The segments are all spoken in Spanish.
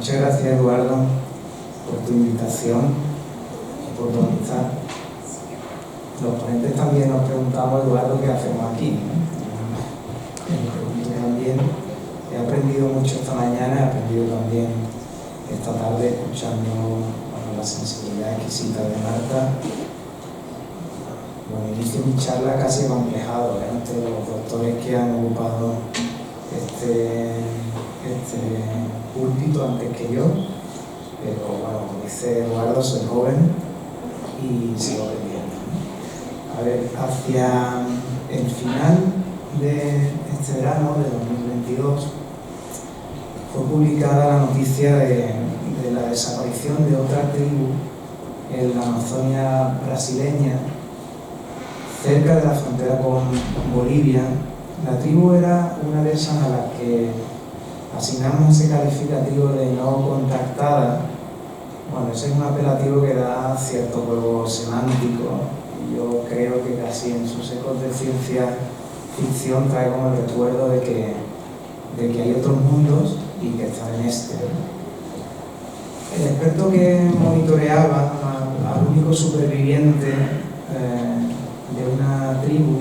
Muchas gracias, Eduardo, por tu invitación y por tu amistad. Los ponentes también nos preguntamos, Eduardo, ¿qué hacemos aquí? Me pregunto también. He aprendido mucho esta mañana, he aprendido también esta tarde escuchando la sensibilidad exquisita de Marta. Bueno, inicio mi charla casi acomplejado entre los doctores que han ocupado este púlpito antes que yo, pero bueno, como dice Eduardo, soy joven y sigo aprendiendo. A ver, hacia el final de este verano de 2022 fue publicada la noticia de la desaparición de otra tribu en la Amazonia brasileña, cerca de la frontera con Bolivia. La tribu era una de esas a las que asignamos ese calificativo de no contactada. Bueno, ese es un apelativo que da cierto juego semántico. Yo creo que casi en sus ecos de ciencia ficción trae como el recuerdo de que hay otros mundos y que están en este. El experto que monitoreaba al único superviviente de una tribu,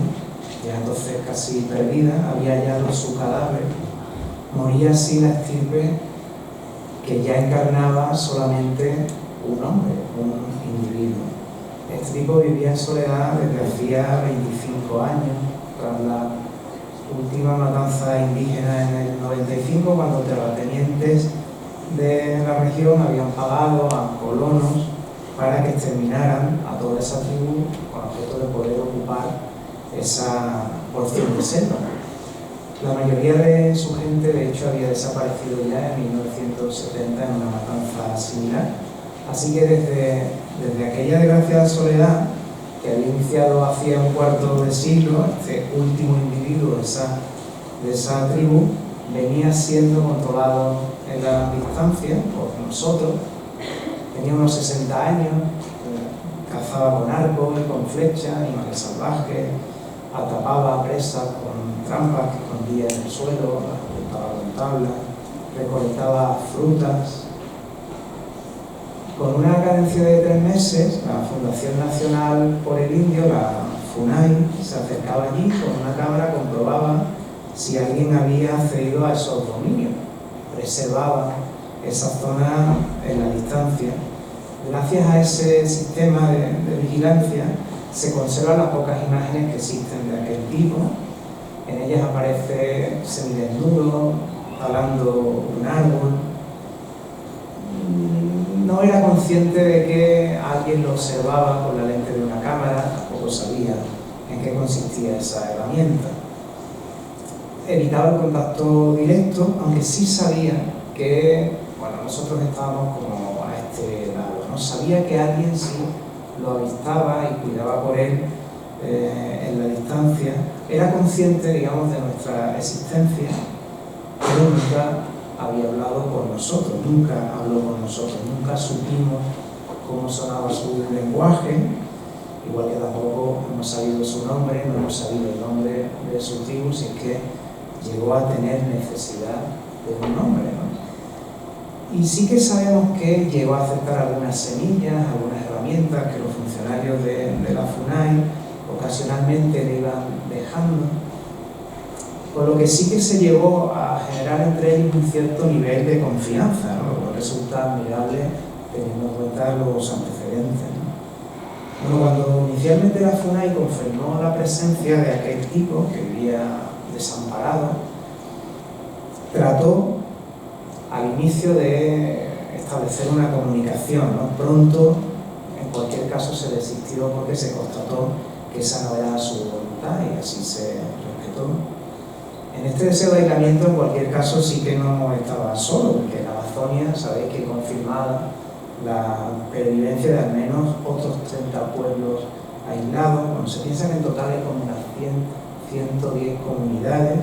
ya entonces casi perdida, había hallado su cadáver, moría así la estirpe que ya encarnaba solamente un hombre, un individuo. Este tipo vivía en soledad desde hacía 25 años, tras la última matanza indígena en el 95, cuando terratenientes de la región habían pagado a colonos para que exterminaran a toda esa tribu con objeto de poder ocupar esa porción de selva. La mayoría de su gente, de hecho, había desaparecido ya en 1970 en una matanza similar. Así que desde aquella desgraciada soledad que había iniciado hacía un cuarto de siglo, este último individuo de esa tribu venía siendo controlado en la distancia por nosotros. Tenía unos 60 años, cazaba con arco y con flecha, animales salvajes, atrapaba presas con trampas que escondía en el suelo, las ocultaba con tablas, recolectaba frutas. Con una cadencia de 3 meses, la Fundación Nacional por el Indio, la FUNAI, se acercaba allí con una cámara, comprobaba si alguien había accedido a esos dominios, preservaba esa zona en la distancia. Gracias a ese sistema de vigilancia se conservan las pocas imágenes que existen de aquel tipo. En ellas aparece semidesnudo, talando un árbol. No era consciente de que alguien lo observaba con la lente de una cámara, tampoco sabía en qué consistía esa herramienta. Evitaba el contacto directo, aunque sí sabía que, bueno, nosotros estábamos como a este lado, ¿no? Sabía que alguien sí lo avistaba y cuidaba por él en la distancia. Era consciente, digamos, de nuestra existencia, pero nunca había hablado con nosotros, nunca habló con nosotros, nunca supimos cómo sonaba su lenguaje, igual que tampoco hemos sabido su nombre, no hemos sabido el nombre de su tribu, si es que llegó a tener necesidad de un nombre, ¿no? Y sí que sabemos que llegó a aceptar algunas semillas, algunas herramientas que los funcionarios de la FUNAI ocasionalmente le iban dejando. Por lo que sí que se llegó a generar entre ellos un cierto nivel de confianza, ¿no? Lo cual resulta admirable teniendo en cuenta los antecedentes, ¿no? Bueno, cuando inicialmente la FUNAI confirmó la presencia de aquel tipo que vivía desamparado, trató al inicio de establecer una comunicación, ¿no? Pronto, en cualquier caso, se desistió porque se constató que esa no era su voluntad y así se respetó. En este deseo de aislamiento, en cualquier caso, sí que no estaba solo, porque en Amazonia sabéis que confirmada la pervivencia de al menos otros 30 pueblos aislados. Bueno, se piensa que en total hay como unas 110 comunidades,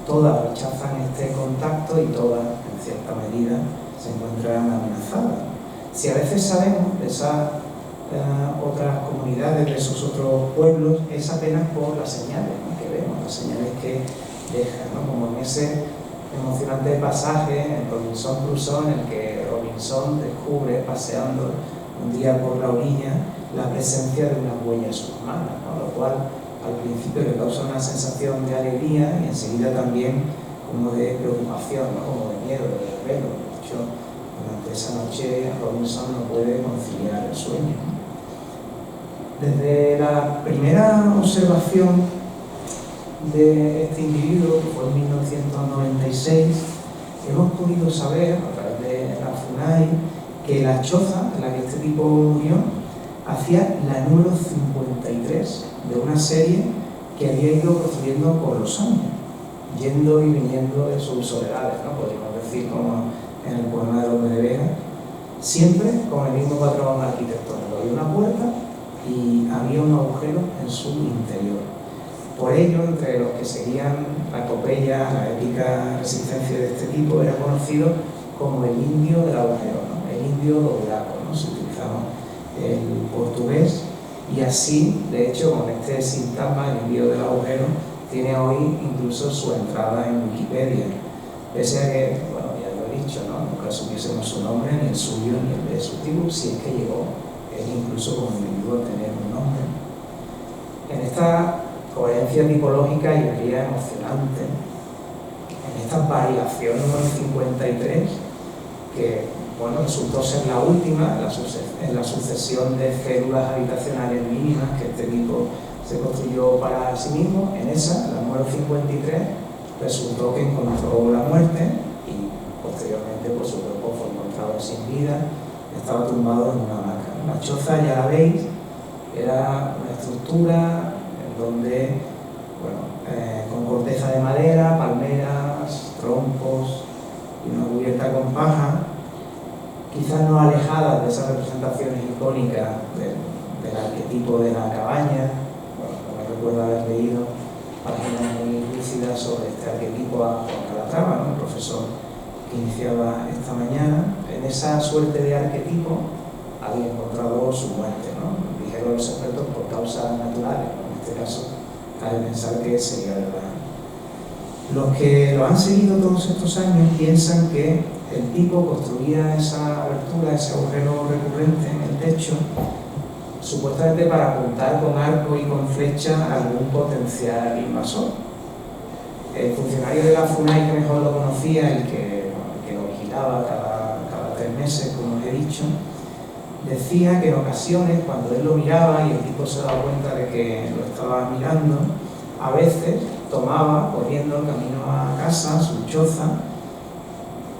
todas rechazan este contacto y todas, en cierta medida, se encuentran amenazadas. Si a veces sabemos de esas otras comunidades, de esos otros pueblos, es apenas por las señales, ¿no?, que vemos, las señales que dejan, ¿no? Como en ese emocionante pasaje en Robinson Crusoe en el que Robinson descubre, paseando un día por la orilla, la presencia de unas huellas humanas, ¿no? Lo cual al principio le causa una sensación de alegría y enseguida también como de preocupación, ¿no? Como de miedo, de desvelo. De hecho, durante esa noche Robinson no puede conciliar el sueño. Desde la primera observación de este individuo, que fue en 1996, hemos podido saber, a través de la FUNAI, que la choza en la que este tipo murió hacía la número 53 de una serie que había ido construyendo por los años, yendo y viniendo de sus soledades, ¿no? Podríamos decir, como en el poema de Lope de Vega, siempre con el mismo patrón arquitectónico. Había una puerta y había un agujero en su interior. Por ello, entre los que seguían la epopeya, la épica resistencia de este tipo, era conocido como el indio del agujero, ¿no? El indio doblaco, ¿no? Se utilizaba el portugués y así, de hecho, con este sintagma, el indio del agujero, tiene hoy incluso su entrada en Wikipedia. Pese a que, bueno, ya lo he dicho, ¿no? Nunca supiésemos su nombre, ni el suyo, ni el de su tribu, si es que llegó él incluso como individuo a tener un nombre. En esta coherencia tipológica y realidad emocionante, en esta variación número 53, que bueno, resultó ser la última en la sucesión de células habitacionales mínimas que este tipo se construyó para sí mismo, en esa, la número 53, resultó que encontró la muerte y posteriormente pues, su cuerpo fue encontrado sin vida, estaba tumbado en una hamaca. La choza, ya la veis, era una estructura donde, bueno, con corteza de madera, palmeras, troncos y una cubierta con paja, quizás no alejadas de esas representaciones icónicas del arquetipo de la cabaña. Bueno, no me recuerdo haber leído páginas muy lúcidas sobre este arquetipo a Juan Calatrava, ¿no? El profesor que iniciaba esta mañana. En esa suerte de arquetipo había encontrado su muerte, ¿no? Dijeron los expertos por causas naturales, ¿no? En este caso, cabe pensar que sería verdad. Los que lo han seguido todos estos años piensan que el tipo construía esa abertura, ese agujero recurrente en el techo, supuestamente para apuntar con arco y con flecha a algún potencial invasor. El funcionario de la FUNAI que mejor lo conocía, el que lo vigilaba cada 3 meses, como os he dicho, decía que en ocasiones, cuando él lo miraba y el tipo se daba cuenta de que lo estaba mirando, a veces tomaba, corriendo el camino a casa, a su choza.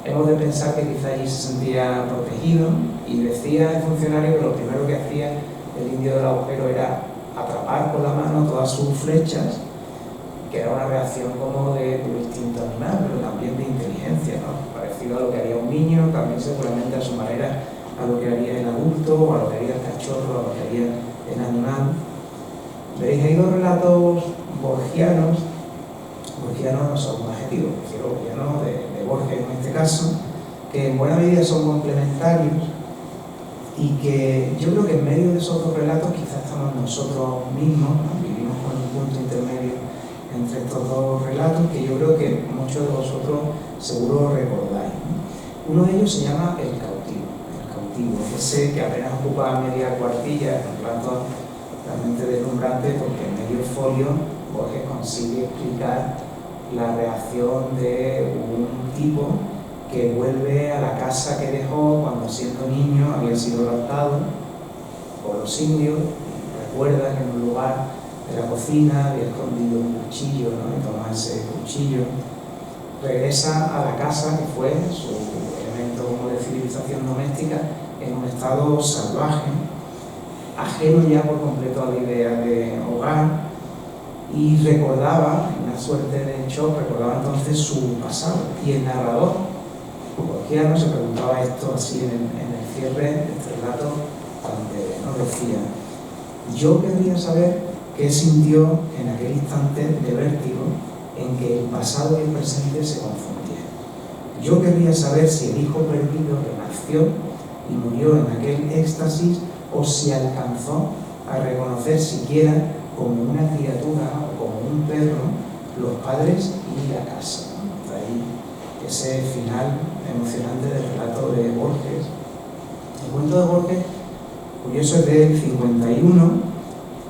Hemos de pensar que quizá allí se sentía protegido y decía el funcionario que lo primero que hacía el indio del agujero era atrapar con la mano todas sus flechas, que era una reacción como de instinto animal, pero también de inteligencia, ¿no? Parecido a lo que haría un niño, también seguramente a su manera a lo que haría el adulto, o a lo que haría el cachorro, a lo que haría el animal. Veréis, hay 2 relatos borgianos no son un adjetivo, prefiero borgianos de Borges en este caso, que en buena medida son complementarios y que yo creo que en medio de esos 2 relatos quizás estamos nosotros mismos, ¿no? Vivimos con un punto intermedio entre estos 2 relatos que yo creo que muchos de vosotros seguro recordáis, ¿no? Uno de ellos se llama El cautivo, ese que apenas ocupa media cuartilla, es un relato realmente deslumbrante porque en medio folio Borges consigue explicar la reacción de un tipo que vuelve a la casa que dejó cuando siendo niño había sido raptado por los indios, y recuerda que en un lugar de la cocina había escondido un cuchillo, ¿no? Y toma ese cuchillo, regresa a la casa que fue su elemento como de civilización doméstica en un estado salvaje, ajeno ya por completo a la idea de hogar, y recordaba, una suerte de shock, recordaba entonces su pasado. Y el narrador borgiano se preguntaba esto así en el cierre de este relato tan breve, ¿no? Decía: yo querría saber qué sintió en aquel instante de vértigo en que el pasado y el presente se confundían. Yo querría saber si el hijo perdido renació y murió en aquel éxtasis, o si alcanzó a reconocer siquiera como una criatura o como un perro los padres y la casa, ¿no? Hasta ahí ese final emocionante del relato de Borges. El cuento de Borges, curioso, es del 51,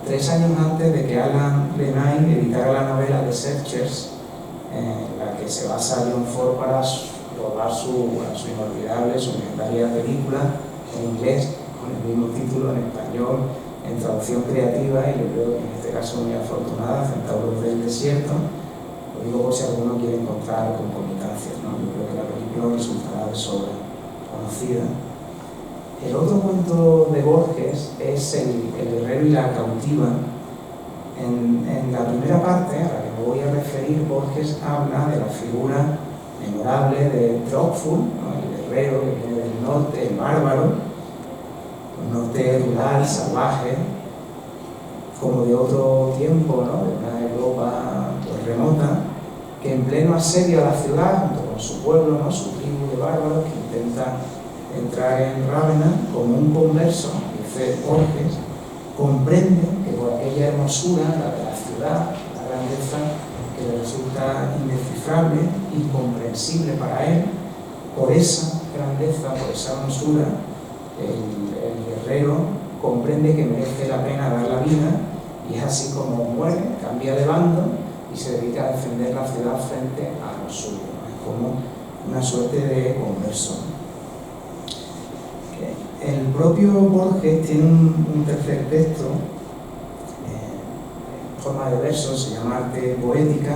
3 años antes de que Alan Lenay editara la novela The Searchers, en la que se basa John Ford para rodar su inolvidable, su legendaria película en inglés, con el mismo título en español, en traducción creativa, y yo creo que en este caso muy afortunada, Centauros del Desierto. Lo digo por si alguno quiere encontrar concomitancias, ¿no? Yo creo que la película resultará de sobra conocida. El otro cuento de Borges es el guerrero y la cautiva. En la primera parte, a la que me voy a referir, Borges habla de la figura memorable de Dropful, ¿no? El guerrero que viene del norte, el bárbaro, un norte rural, salvaje, como de otro tiempo, ¿no? De una Europa pues, remota, que en pleno asedio a la ciudad, junto con su pueblo, ¿no? Su tribu de bárbaros que intentan entrar en Rávena, como un converso, dice Borges, comprende que por aquella hermosura, la de la ciudad, la grandeza, que le resulta indescifrable, incomprensible para él, por esa grandeza, por esa hermosura, el guerrero comprende que merece la pena dar la vida, y es así como muere, cambia de bando y se dedica a defender la ciudad frente a los suyos. Es como una suerte de converso. El propio Borges tiene un tercer texto en forma de versos, se llama Arte Poética.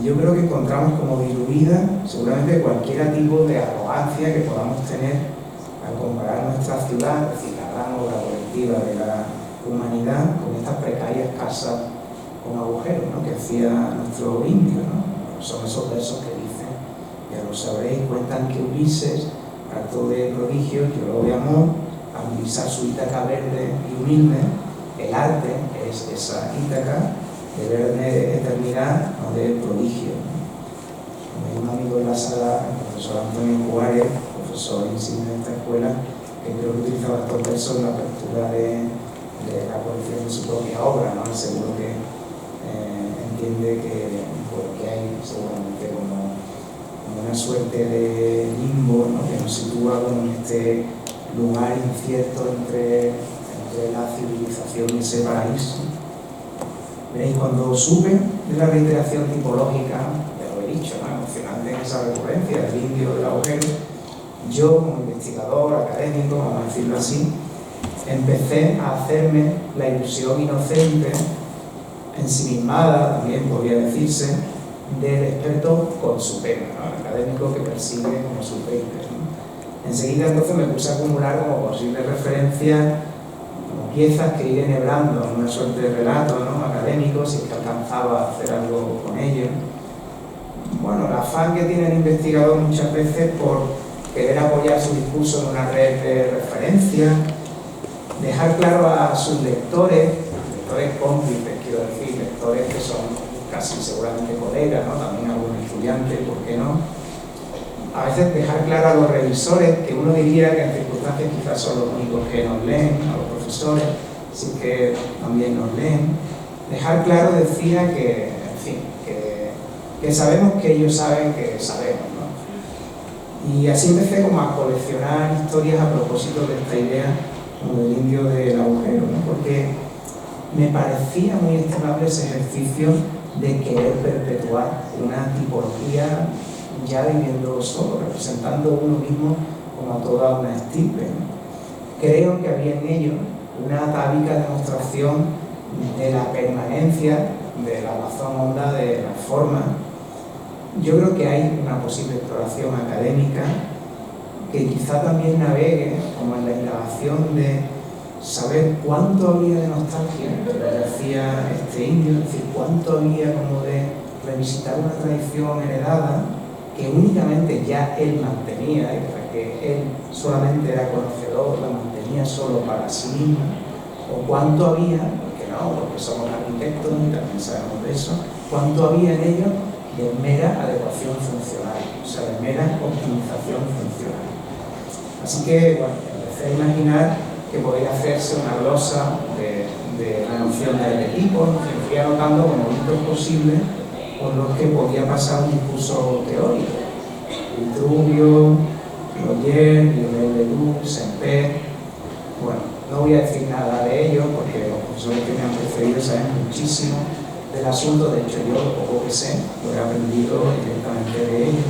Yo creo que encontramos como diluida seguramente cualquier tipo de arrogancia que podamos tener al comparar nuestra ciudad, es decir, la gran obra colectiva de la humanidad, con estas precarias casas con agujeros, ¿no? Que hacía nuestro indio, ¿no? Son esos versos que dicen, ya lo sabréis, cuentan que Ulises, harto de prodigios, lloró de amor, al divisar su Ítaca verde y humilde. El arte es esa Ítaca de verde eternidad, no de prodigio. Hay un amigo en la sala, el profesor Antonio Juárez, profesor insigne de esta escuela, que creo que utilizaba estos versos en la apertura de la colección de su propia obra, ¿no? Seguro que entiende que hay seguramente como una suerte de limbo, ¿no? Que nos sitúa como en este lugar incierto entre la civilización y ese paraíso. Veréis, cuando supe de la reiteración tipológica, ya lo he dicho, ¿no? Emocionante en esa recurrencia del indio del agujero, yo como investigador, académico, vamos a decirlo así, empecé a hacerme la ilusión inocente, ensimismada, también podría decirse, del experto con su pena, ¿no? El académico que persigue como su paper, ¿no? Enseguida entonces me puse a acumular como posibles referencias, como piezas que ir enhebrando en una suerte de relato, ¿no? Académico, si es que alcanzaba a hacer algo con ello. Bueno, el afán que tiene el investigador muchas veces por querer apoyar su discurso en una red de referencias, dejar claro a sus lectores cómplices, quiero decir, lectores que son casi seguramente colegas, ¿no? También algún estudiante, ¿por qué no? A veces dejar claro a los revisores, que uno diría que en circunstancias quizás son los únicos que nos leen, a los profesores, sí que también nos leen. Dejar claro, decía, que, en fin, que sabemos que ellos saben que sabemos, ¿no? Y así empecé como a coleccionar historias a propósito de esta idea como del indio del agujero, ¿no? Porque me parecía muy estimable ese ejercicio de querer perpetuar una tipología ya viviendo solo, representando uno mismo como a toda una estirpe, ¿no? Creo que había en ello una atávica demostración de la permanencia de la razón honda de la forma. Yo creo que hay una posible exploración académica que quizá también navegue como en la indagación de saber cuánto había de nostalgia, que lo decía este indio, es decir, cuánto había como de revisitar una tradición heredada que únicamente ya él mantenía, y para que él solamente era conocedor, la mantenía solo para sí mismo, o cuánto había, porque no, porque somos arquitectos y también sabemos de eso, cuánto había en ello de mera adecuación funcional, o sea, de mera optimización funcional. Así que, bueno, empecé a imaginar que podía hacerse una glosa de la noción del equipo, que fui anotando como hitos posibles por los que podía pasar un discurso teórico. el asunto. De hecho, yo lo poco que sé lo he aprendido directamente de ellos.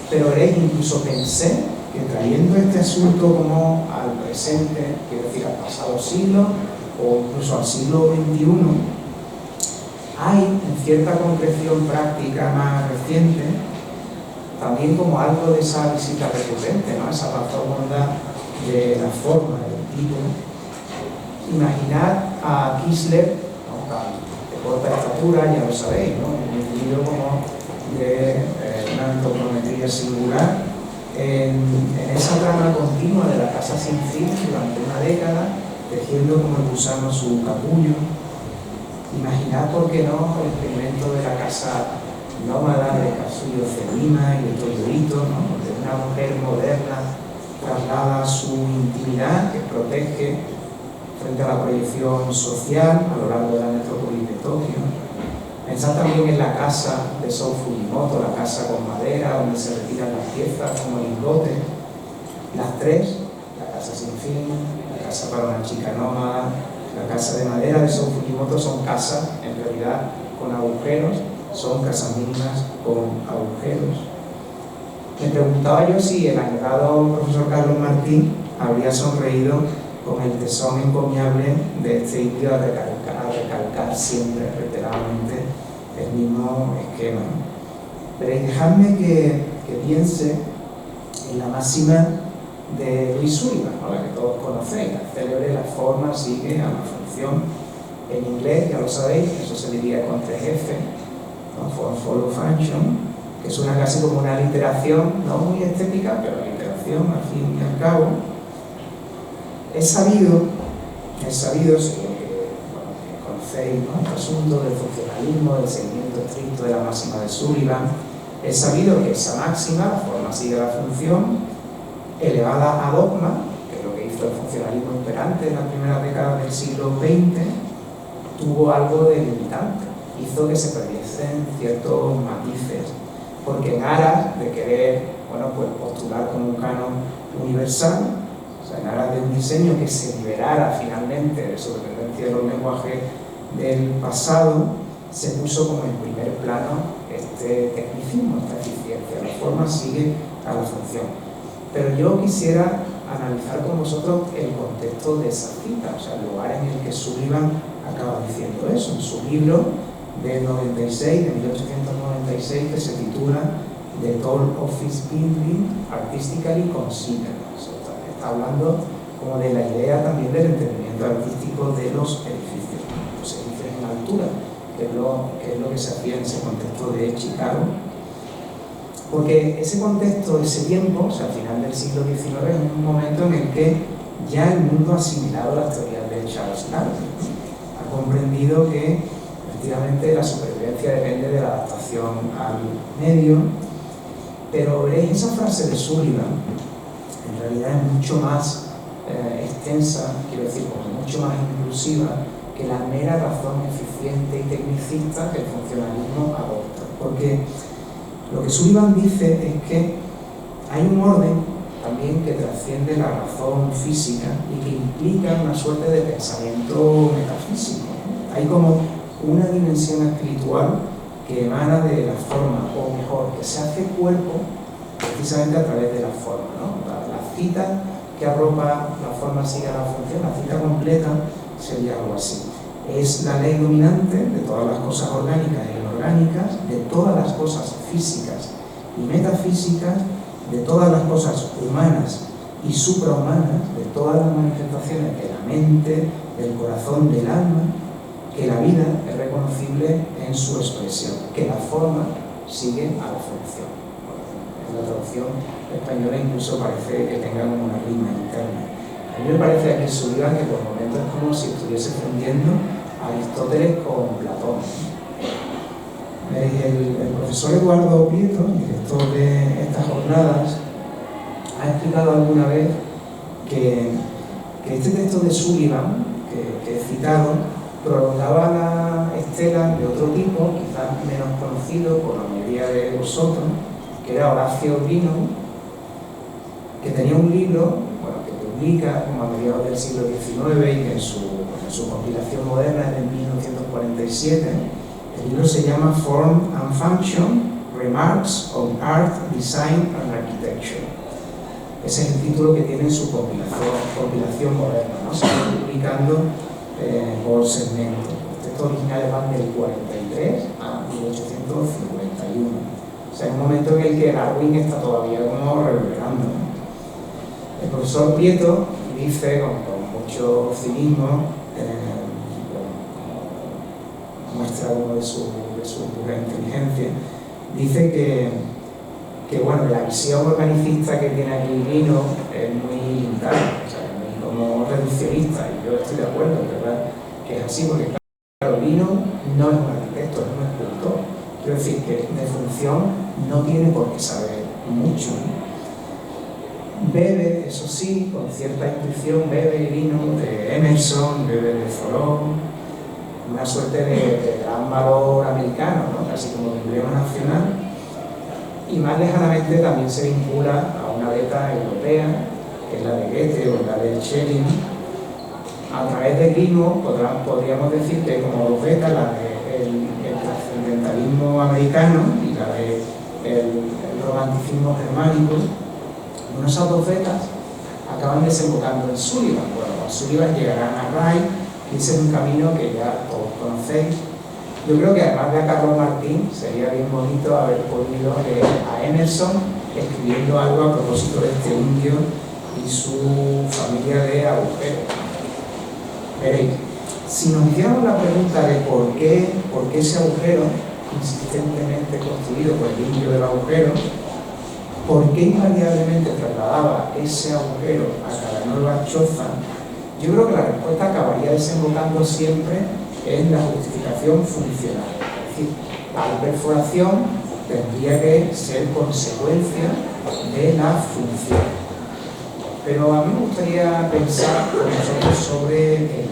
Pero veréis, incluso pensé que trayendo este asunto como al presente, quiero decir, al pasado siglo o incluso al siglo XXI, hay en cierta concreción práctica más reciente también como algo de esa visita recurrente, ¿no? Esa razón honda de la forma, del tipo. Imaginad a Kistler, ¿no? De corta estatura, ya lo sabéis, ¿no? Un individuo como de una antropometría singular, en esa trama continua de la casa sin fin durante una década, tejiendo como el gusano su capullo. Imaginad, ¿por qué no?, el experimento de la casa nómada de Kazuyo Cedima y de Toyorito, ¿no?, donde una mujer moderna traslada su intimidad, que protege frente a la proyección social a lo largo de la metrópolis de Tokio. Pensad también en la casa de Sou Fujimoto, la casa con madera, donde se retiran las piezas como lingotes. Las tres, la casa sin fin, la casa para una chica nómada, la casa de madera de Sou Fujimoto, son casas, en realidad, con agujeros, son casas mínimas con agujeros. Me preguntaba yo si el añorado profesor Carlos Martín habría sonreído con el tesón encomiable de este indio a recalcar siempre, reiteradamente, el mismo esquema. Pero dejadme que piense en la máxima de Louis Sullivan, ¿no?, la que todos conocéis, la célebre: la forma sigue a la función. En inglés, ya lo sabéis, eso se diría con 3 F, ¿no? Form follow function, que es casi como una literación, no muy estética, pero literación al fin y al cabo. Es sabido, según que conocéis, ¿no?, este asunto del funcionalismo, del seguimiento estricto de la máxima de Sullivan, es sabido que esa máxima, la forma sigue la función, elevada a dogma, que es lo que hizo el funcionalismo imperante en las primeras décadas del siglo XX, tuvo algo de limitante, hizo que se perdiesen ciertos matices, porque en aras de querer, pues postular como un canon universal, o sea, en aras de un diseño que se liberara finalmente de su dependencia de los lenguajes del pasado, se puso como en primer plano este tecnicismo, esta eficiencia. La forma sigue a la función. Pero yo quisiera analizar con vosotros el contexto de esa cita, o sea, el lugar en el que Sullivan acaba diciendo eso, en su libro del 96, de 1896, que se titula The Tall Office Building Artistically Considered. Está hablando como de la idea también del entendimiento artístico de los edificios en altura, que es lo que se hacía en ese contexto de Chicago. Porque ese contexto, ese tiempo, o sea, al final del siglo XIX, es un momento en el que ya el mundo ha asimilado las teorías de Charles Darwin. Ha comprendido que efectivamente la supervivencia depende de la adaptación al medio, pero veréis, esa frase de Sullivan en realidad es mucho más extensa, quiero decir, como mucho más inclusiva que la mera razón eficiente y tecnicista que el funcionalismo adopta. Porque lo que Sullivan dice es que hay un orden también que trasciende la razón física y que implica una suerte de pensamiento metafísico. Hay como una dimensión espiritual que emana de la forma, o mejor, que se hace cuerpo precisamente a través de la forma, ¿no? La cita que arropa la forma sigue a la función, la cita completa sería algo así. Es la ley dominante de todas las cosas orgánicas e inorgánicas, de todas las cosas físicas y metafísicas, de todas las cosas humanas y suprahumanas, de todas las manifestaciones de la mente, del corazón, del alma, que la vida es reconocible en su expresión, que la forma sigue a la función. En la traducción española incluso parece que tenga como una rima interna. A mí me parece aquí Sullivan que por momentos es como si estuviese fundiendo a Aristóteles con Platón. El profesor Eduardo Prieto, director de estas jornadas, ha explicado alguna vez que este texto de Sullivan, que he citado, prolongaba la estela de otro tipo, quizás menos conocido por la mayoría de vosotros, que era Horacio Urbino, que tenía un libro, que publica como a mediados del siglo XIX y que en su compilación moderna es de 1947. El libro se llama Form and Function, Remarks on Art, Design and Architecture. Ese es el título que tiene en su compilación moderna, ¿no? Se está publicando por segmentos. Los textos originales van del 43 a 1851. O sea, es un momento en el que Darwin está todavía como reverberando, ¿no? El profesor Prieto dice, con mucho cinismo, muestra uno de su pura inteligencia, dice que bueno, la visión organicista que tiene aquí Lino es muy limitada, o sea, muy como reduccionista, y yo estoy de acuerdo, ¿verdad? Que es así, porque claro, Lino no es un arquitecto, es un escultor. Quiero decir que de función no tiene por qué saber mucho, ¿no? Bebe, eso sí, con cierta intuición, bebe Lino de Emerson, bebe de Thoreau, una suerte de gran valor americano, ¿no? Casi como de emblema nacional. Y más lejanamente también se vincula a una beta europea, que es la de Goethe o la de Schelling. A través de Grimo podríamos decir que como dos betas, la del trascendentalismo americano y la del romanticismo germánico. Bueno, esas dos betas acaban desembocando en Sullivan. Bueno, a Sullivan llegarán a Wright, y ese es un camino que ya todos conocéis. Yo creo que además de a Carlos Martín sería bien bonito haber podido leer a Emerson escribiendo algo a propósito de este indio y su familia de agujeros. Veréis, si nos hiciéramos la pregunta de por qué ese agujero insistentemente construido por el indio del agujero, por qué invariablemente trasladaba ese agujero a cada nueva choza, yo creo que la respuesta acabaría desembocando siempre en la justificación funcional. Es decir, la perforación tendría que ser consecuencia de la función. Pero a mí me gustaría pensar con nosotros sobre el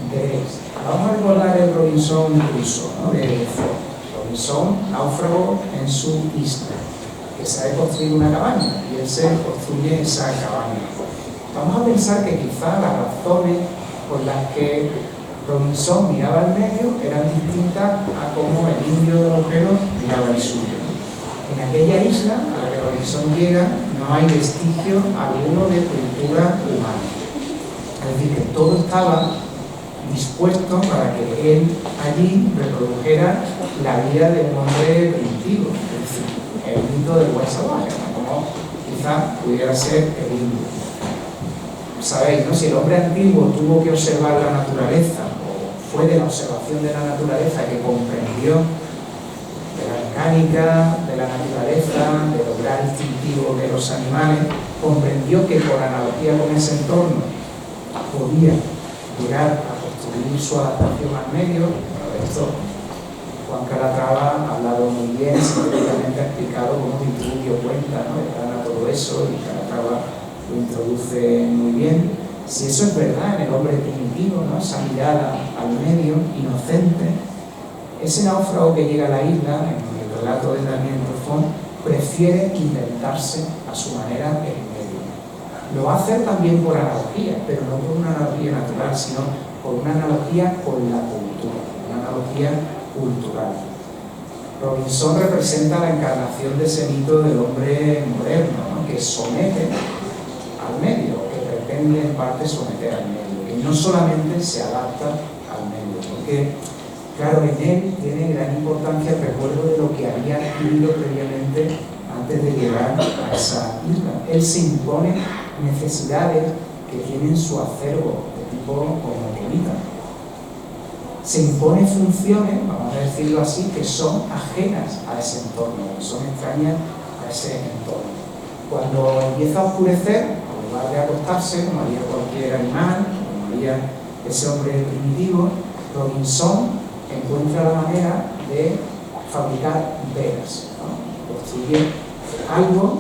interés. Vamos a recordar el Robinson Crusoe, ¿no? De Robinson, náufrago en su isla, que sabe construir una cabaña, y él se construye esa cabaña. Vamos a pensar que quizá las razones por las que Robinson miraba al medio eran distintas a cómo el indio del agujero miraba el suyo. En aquella isla a la que Robinson llega no hay vestigio alguno de cultura humana. Es decir, que todo estaba dispuesto para que él allí reprodujera la vida de un hombre primitivo, es decir, el mito del buen salvaje, ¿no? Como quizá pudiera ser el indio. Sabéis, ¿no? Si el hombre antiguo tuvo que observar la naturaleza, o fue de la observación de la naturaleza que comprendió de la mecánica, de la naturaleza, de lo gran instintivo de los animales, comprendió que por analogía con ese entorno podía llegar a construir su adaptación al medio. Bueno, de esto Juan Calatrava ha hablado muy bien, sintéticamente ha explicado cómo Vitruvio cuenta, ¿no?, de todo eso, y Calatrava lo introduce muy bien. Si eso es verdad en el hombre primitivo, ¿no?, esa mirada al medio, inocente, ese náufrago que llega a la isla, en el relato de Daniel Defoe, prefiere inventarse a su manera el medio. Lo va a hacer también por analogía, pero no por una analogía natural, sino por una analogía con la cultura, una analogía cultural. Robinson representa la encarnación de ese mito del hombre moderno, ¿no?, que somete al medio, que pretende en parte someter al medio, que no solamente se adapta al medio, porque claro, en él tiene gran importancia el recuerdo de lo que había adquirido previamente antes de llegar a esa isla. Él se impone necesidades que tienen su acervo de tipo cosmopolita. Se impone funciones, vamos a decirlo así, que son ajenas a ese entorno, que son extrañas a ese entorno. Cuando empieza a oscurecer, en lugar de acostarse, como haría cualquier animal, como haría ese hombre primitivo, Robinson encuentra la manera de fabricar velas, ¿no? Construye algo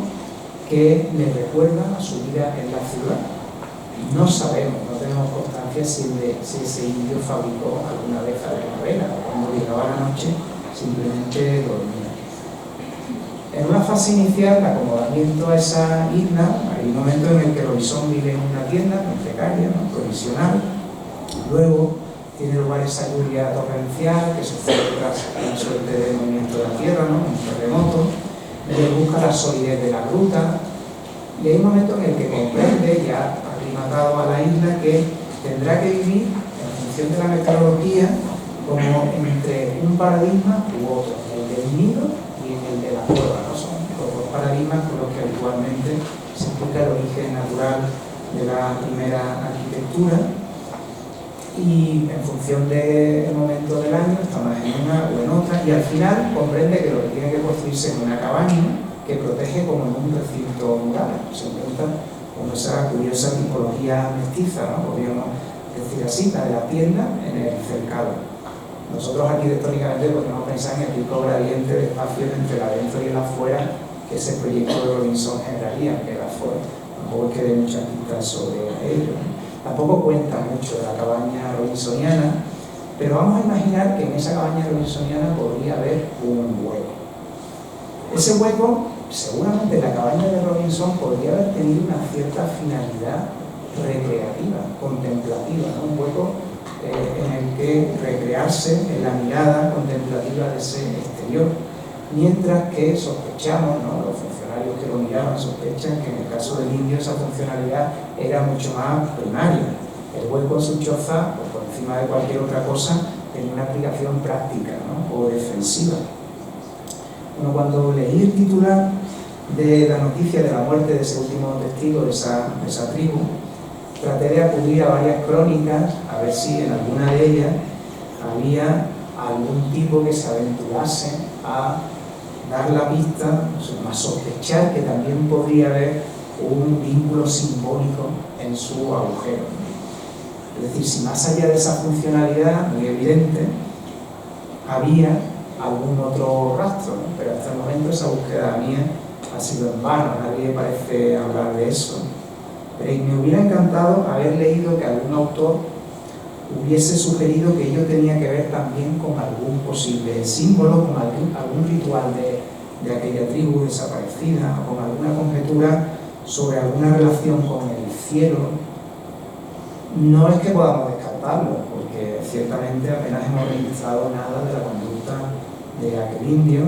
que le recuerda a su vida en la ciudad. No sabemos, no tenemos constancia si ese indio fabricó alguna vez alguna vela, o cuando llegaba la noche simplemente dormía. En una fase inicial de acomodamiento a esa isla, hay un momento en el que Robinson vive en una tienda muy precaria, ¿no?, provisional. Luego tiene lugar esa lluvia torrencial que sucede tras una suerte de movimiento de la tierra, ¿no?, un terremoto. Él busca la solidez de la gruta y hay un momento en el que comprende, ya aclimatado a la isla, que tendrá que vivir en función de la meteorología como entre un paradigma u otro, el del nido y el de la cueva, ¿no? Son los dos paradigmas con los que habitualmente se explica el origen natural de la primera arquitectura, y en función del momento del año está más en una o en otra, y al final comprende que lo que tiene que construirse es una cabaña que protege como en un recinto mural. Se encuentra con esa curiosa tipología mestiza, ¿no?, podríamos decir así, la de la tienda en el cercado. Nosotros arquitectónicamente podemos pensar en el rico gradiente de espacios entre el adentro y el afuera que ese proyecto de Robinson generaría, que era afuera. Tampoco es que dé muchas pistas sobre ello. Tampoco cuenta mucho de la cabaña robinsoniana, pero vamos a imaginar que en esa cabaña robinsoniana podría haber un hueco. Ese hueco, seguramente en la cabaña de Robinson, podría haber tenido una cierta finalidad recreativa, contemplativa, ¿no? Un hueco en el que recrearse en la mirada contemplativa de ese exterior, mientras que sospechamos, ¿no?, los funcionarios que lo miraban sospechan que en el caso del indio esa funcionalidad era mucho más primaria. El hueco en su choza, pues, por encima de cualquier otra cosa, tenía una aplicación práctica, ¿no?, o defensiva. Bueno, cuando leí el titular de la noticia de la muerte de ese último testigo de esa tribu, traté de acudir a varias crónicas a ver si en alguna de ellas había algún tipo que se aventurase a dar la pista, o sea, a sospechar que también podría haber un vínculo simbólico en su agujero. Es decir, si más allá de esa funcionalidad muy evidente había algún otro rastro, ¿no? Pero hasta el momento esa búsqueda mía ha sido en vano, nadie parece hablar de eso. Y me hubiera encantado haber leído que algún autor hubiese sugerido que ello tenía que ver también con algún posible símbolo, con algún ritual de aquella tribu desaparecida, o con alguna conjetura sobre alguna relación con el cielo. No es que podamos descartarlo, porque ciertamente apenas hemos registrado nada de la conducta de aquel indio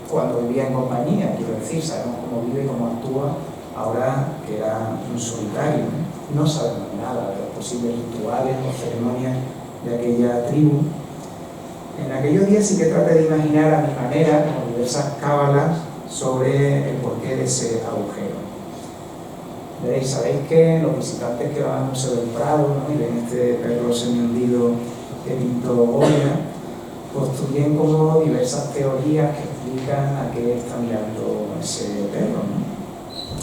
cuando vivía en compañía, quiero decir, sabemos cómo vive y cómo actúa ahora que era un solitario. No sabemos nada de los posibles rituales o ceremonias de aquella tribu. En aquellos días sí que traté de imaginar a mi manera, como diversas cábalas, sobre el porqué de ese agujero. Veréis, sabéis que los visitantes que van al Museo del Prado, ¿no?, y ven este perro semihundido que pintó Goya, construyen como diversas teorías que explican a qué está mirando ese perro, ¿no?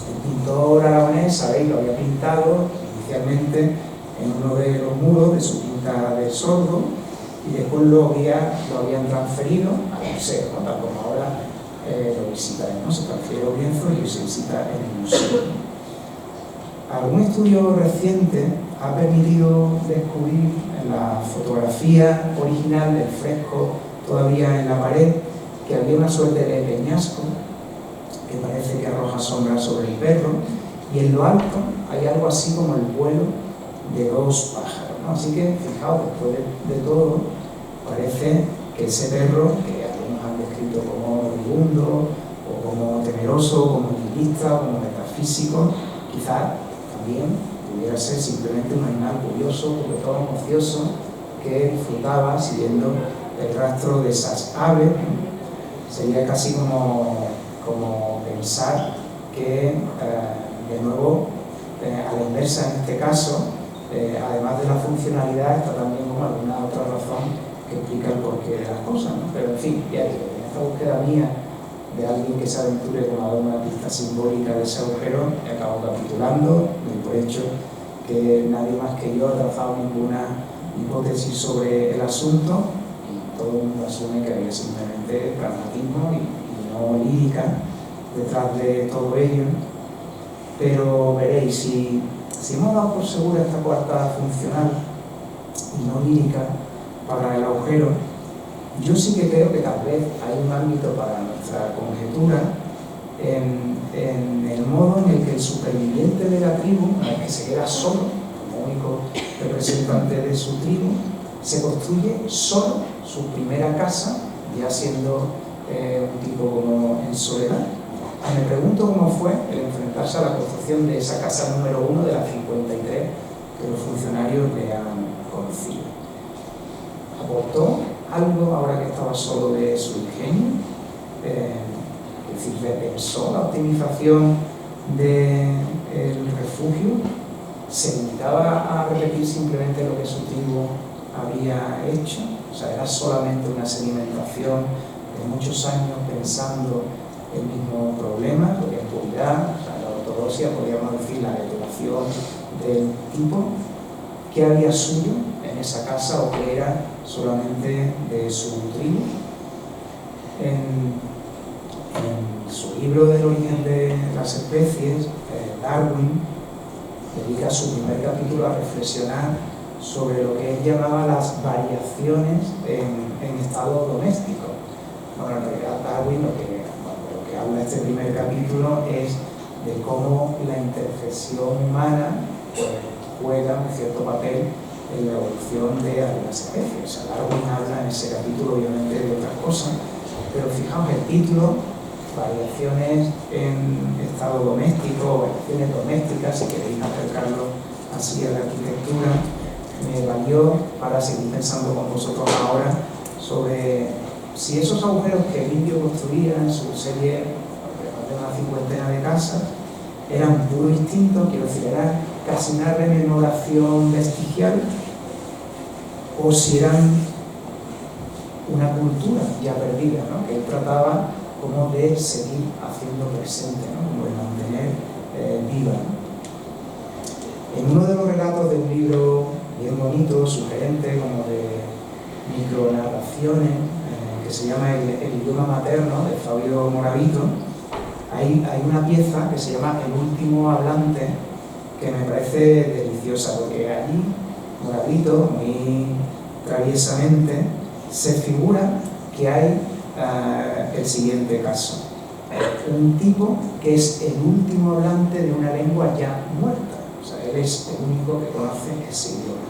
El pintor aragonés, sabéis, lo había pintado inicialmente en uno de los muros de su Quinta del Sordo, y después lo habían transferido al museo, ¿no?, tal como ahora lo visitáis, ¿no? Se transfiere el lienzo y se visita en el museo. Algún estudio reciente ha permitido descubrir en la fotografía original del fresco todavía en la pared que había una suerte de peñasco que parece que arroja sombras sobre el perro, y en lo alto hay algo así como el vuelo de dos pájaros, ¿no? Así que, fijaos, después de todo, parece que ese perro, que algunos han descrito como moribundo, o como temeroso, como nihilista, o como metafísico, quizás también pudiera ser simplemente un animal curioso, sobre todo ocioso, que disfrutaba siguiendo el rastro de esas aves. Sería casi como pensar que, de nuevo, a la inversa en este caso, además de la funcionalidad, está también como alguna otra razón que explica el porqué de las cosas, ¿no? Pero en fin, ya digo, en esta búsqueda mía de alguien que se aventure con alguna pista simbólica de ese agujero, he acabado capitulando, por hecho que nadie más que yo ha trazado ninguna hipótesis sobre el asunto, y todo el mundo asume que había simplemente pragmatismo y no lírica detrás de todo ello. Pero veréis, si hemos dado por segura esta coartada funcional y no lírica para el agujero, Yo sí que creo que tal vez hay un ámbito para nuestra conjetura en el modo en el que el superviviente de la tribu, el que se queda solo, como único representante de su tribu, se construye solo su primera casa, ya siendo un tipo como en soledad. Me pregunto cómo fue el enfrentarse a la construcción de esa casa número 1 de las 53 que los funcionarios le han conocido. ¿Aportó algo, ahora que estaba solo, de su ingenio? Es decir, ¿repensó la optimización del refugio? ¿Se limitaba a repetir simplemente lo que su tribu había hecho? O sea, ¿era solamente una sedimentación de muchos años pensando el mismo problema, lo que es puridad, o sea, la ortodoxia, podríamos decir, la depuración del tipo? ¿Qué había suyo en esa casa o qué era solamente de su tribu? En su libro del origen de las especies, Darwin dedica su primer capítulo a reflexionar sobre lo que él llamaba las variaciones en estado doméstico. Bueno, en realidad Darwin lo que habla este primer capítulo es de cómo la intercesión humana juega un cierto papel en la evolución de algunas especies. O sea, Darwin habla en ese capítulo obviamente de otras cosas, pero fijaos el título, variaciones en estado doméstico, variaciones domésticas, si queréis acercarlo así a la arquitectura, me valió para seguir pensando con vosotros ahora sobre si esos agujeros que Livio construía en su serie de una cincuentena de casas eran puro instinto, quiero decir, era casi una rememoración vestigial, o si eran una cultura ya perdida, ¿no? Que él trataba como de seguir haciendo presente, ¿no? Como de mantener viva, ¿no? En uno de los relatos de un libro bien bonito, sugerente, como de micronarraciones, que se llama El idioma materno, de Fabio Moravito, hay una pieza que se llama El último hablante, que me parece deliciosa, porque allí Moravito, muy traviesamente, se figura que hay el siguiente caso. Un tipo que es el último hablante de una lengua ya muerta. O sea, él es el único que conoce ese idioma.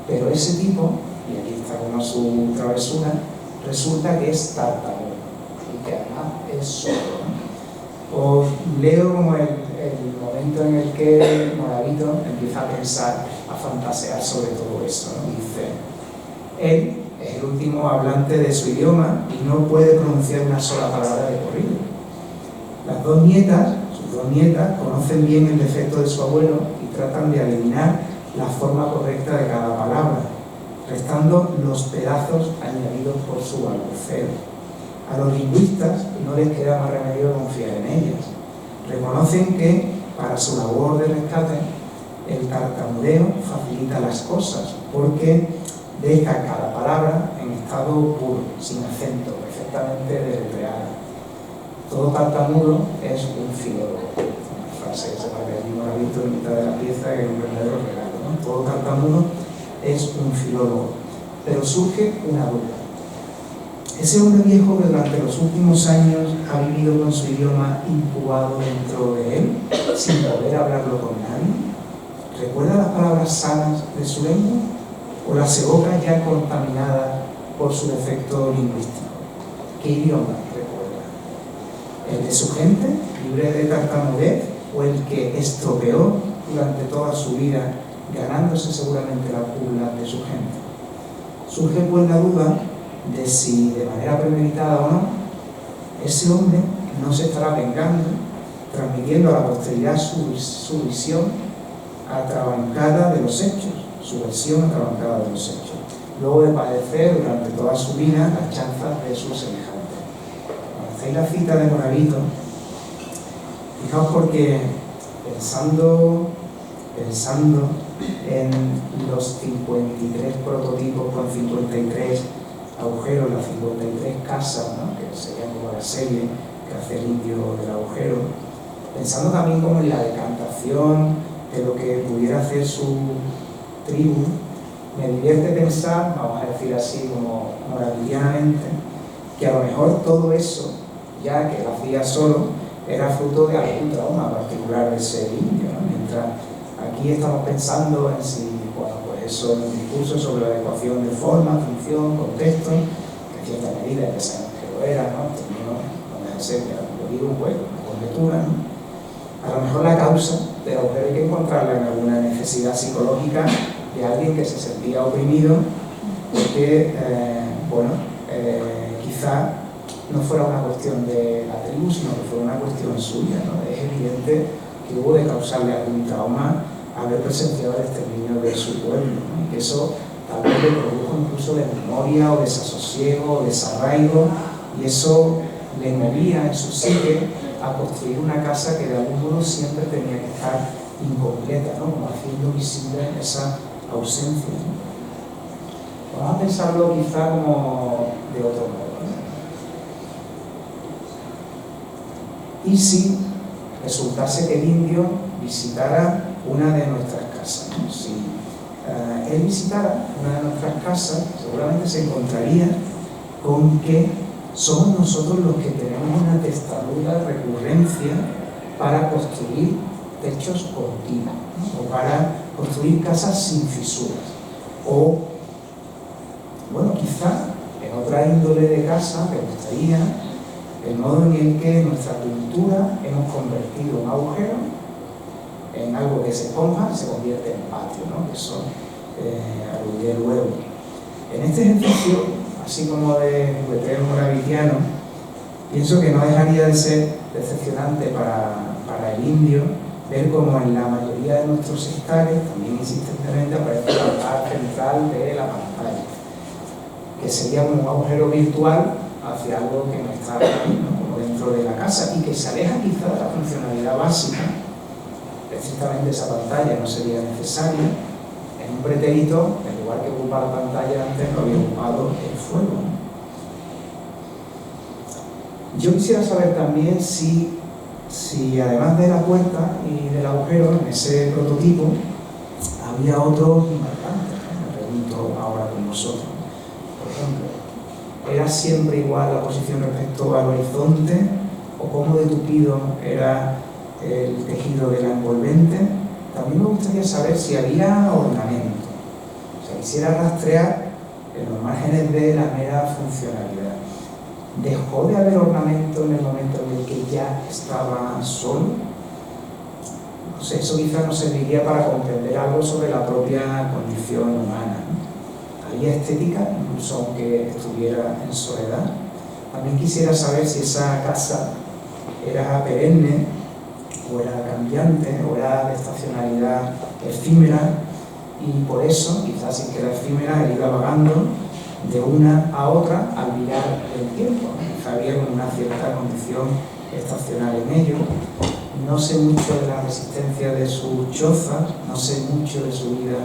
Pero ese tipo, y aquí está como su travesura, resulta que es tartamudo y que además es sordo, ¿no? Os leo como el momento en el que Moravito empieza a pensar, a fantasear sobre todo eso, ¿no? Dice, él es el último hablante de su idioma y no puede pronunciar una sola palabra de corrido. Las dos nietas, sus dos nietas, conocen bien el defecto de su abuelo y tratan de adivinar la forma correcta de cada palabra, restando los pedazos añadidos por su balbuceo. A los lingüistas no les queda más remedio que confiar en ellas. Reconocen que, para su labor de rescate, el tartamudeo facilita las cosas, porque deja cada palabra en estado puro, sin acento, perfectamente deletreada. Todo tartamudo es un filólogo. Una frase que se va a ver Moravito en mitad de la pieza, que es un verdadero regalo, ¿no? Todo tartamudo es un filólogo. Pero surge una duda. Ese hombre viejo que durante los últimos años ha vivido con su idioma incubado dentro de él, sin poder hablarlo con nadie, ¿recuerda las palabras sanas de su lengua? ¿O las evoca ya contaminadas por su defecto lingüístico? ¿Qué idioma recuerda? ¿El de su gente, libre de tartamudez, o el que estropeó durante toda su vida, ganándose seguramente la burla de su gente? Surge pues la duda de si, de manera premeditada o no, ese hombre no se estará vengando, transmitiendo a la posteridad su visión atrabancada de los hechos, su versión atrabancada de los hechos, luego de padecer durante toda su vida las chanzas de sus semejantes. Cuando hacéis la cita de Moravito, fijaos, porque pensando en los 53 prototipos con 53 agujeros, las 53 casas, ¿no? Que serían como la serie que hace el indio del agujero, pensando también como en la decantación de lo que pudiera hacer su tribu, me divierte pensar, vamos a decir así como moralianamente, que a lo mejor todo eso, ya que él hacía solo, era fruto de algún trauma particular de ese indio, ¿no? Mientras aquí estamos pensando en si, bueno, pues eso es un discurso sobre la ecuación de forma, función, contexto, que en cierta medida ya sabemos que lo era, ¿no? No deja de ser, lo digo, pues, una conjetura, ¿no? A lo mejor la causa del agujero hay que encontrarla en alguna necesidad psicológica de alguien que se sentía oprimido porque, quizá no fuera una cuestión de la tribu, sino que fuera una cuestión suya, ¿no? Es evidente que hubo de causarle algún trauma haber presenciado el exterminio de su pueblo, ¿no? Y que eso tal vez le produjo incluso desmemoria o desasosiego o desarraigo, y eso le movía en su psique a construir una casa que de algún modo siempre tenía que estar incompleta, ¿no? Como haciendo visible esa ausencia, ¿no? Vamos a pensarlo quizá como de otro modo, ¿no? ¿Y si resultase que el indio visitara una de nuestras casas, ¿no? Si él visitara una de nuestras casas, seguramente se encontraría con que somos nosotros los que tenemos una testaruda recurrencia para construir techos continuos, ¿no? O para construir casas sin fisuras. O, bueno, quizá en otra índole de casa me gustaría el modo en el que nuestra cultura hemos convertido un agujero en algo que se esponja, se convierte en patio, ¿no? Que eso aludiré luego. En este ejercicio, así como de jugueteo moravidiano, pienso que no dejaría de ser decepcionante para el indio ver cómo en la mayoría de nuestros estares, también insistentemente, aparece el altar central de la pantalla, que sería como un agujero virtual hacia algo que no está ahí, ¿no? Como dentro de la casa, y que se aleja quizá de la funcionalidad básica. Precisamente esa pantalla no sería necesaria en un pretérito, en lugar que ocupa la pantalla antes lo había ocupado el fuego, ¿no? Yo quisiera saber también si además de la puerta y del agujero en ese prototipo había otros importantes, ¿no? Me pregunto ahora con vosotros. Por ejemplo, ¿era siempre igual la posición respecto al horizonte? ¿O cómo de tupido era el tejido de la envolvente? También me gustaría saber si había ornamento. O sea, quisiera rastrear en los márgenes de la mera funcionalidad. ¿Dejó de haber ornamento en el momento en el que ya estaba solo? No sé, eso quizás nos serviría para comprender algo sobre la propia condición humana, ¿no? ¿Había estética, incluso aunque estuviera en soledad? También quisiera saber si esa casa era perenne, o era cambiante, o era de estacionalidad efímera, y por eso, quizás sin que era efímera, él iba vagando de una a otra al mirar el tiempo, ¿no? Quizá había una cierta condición estacional en ello. No sé mucho de la resistencia de sus chozas, no sé mucho de su vida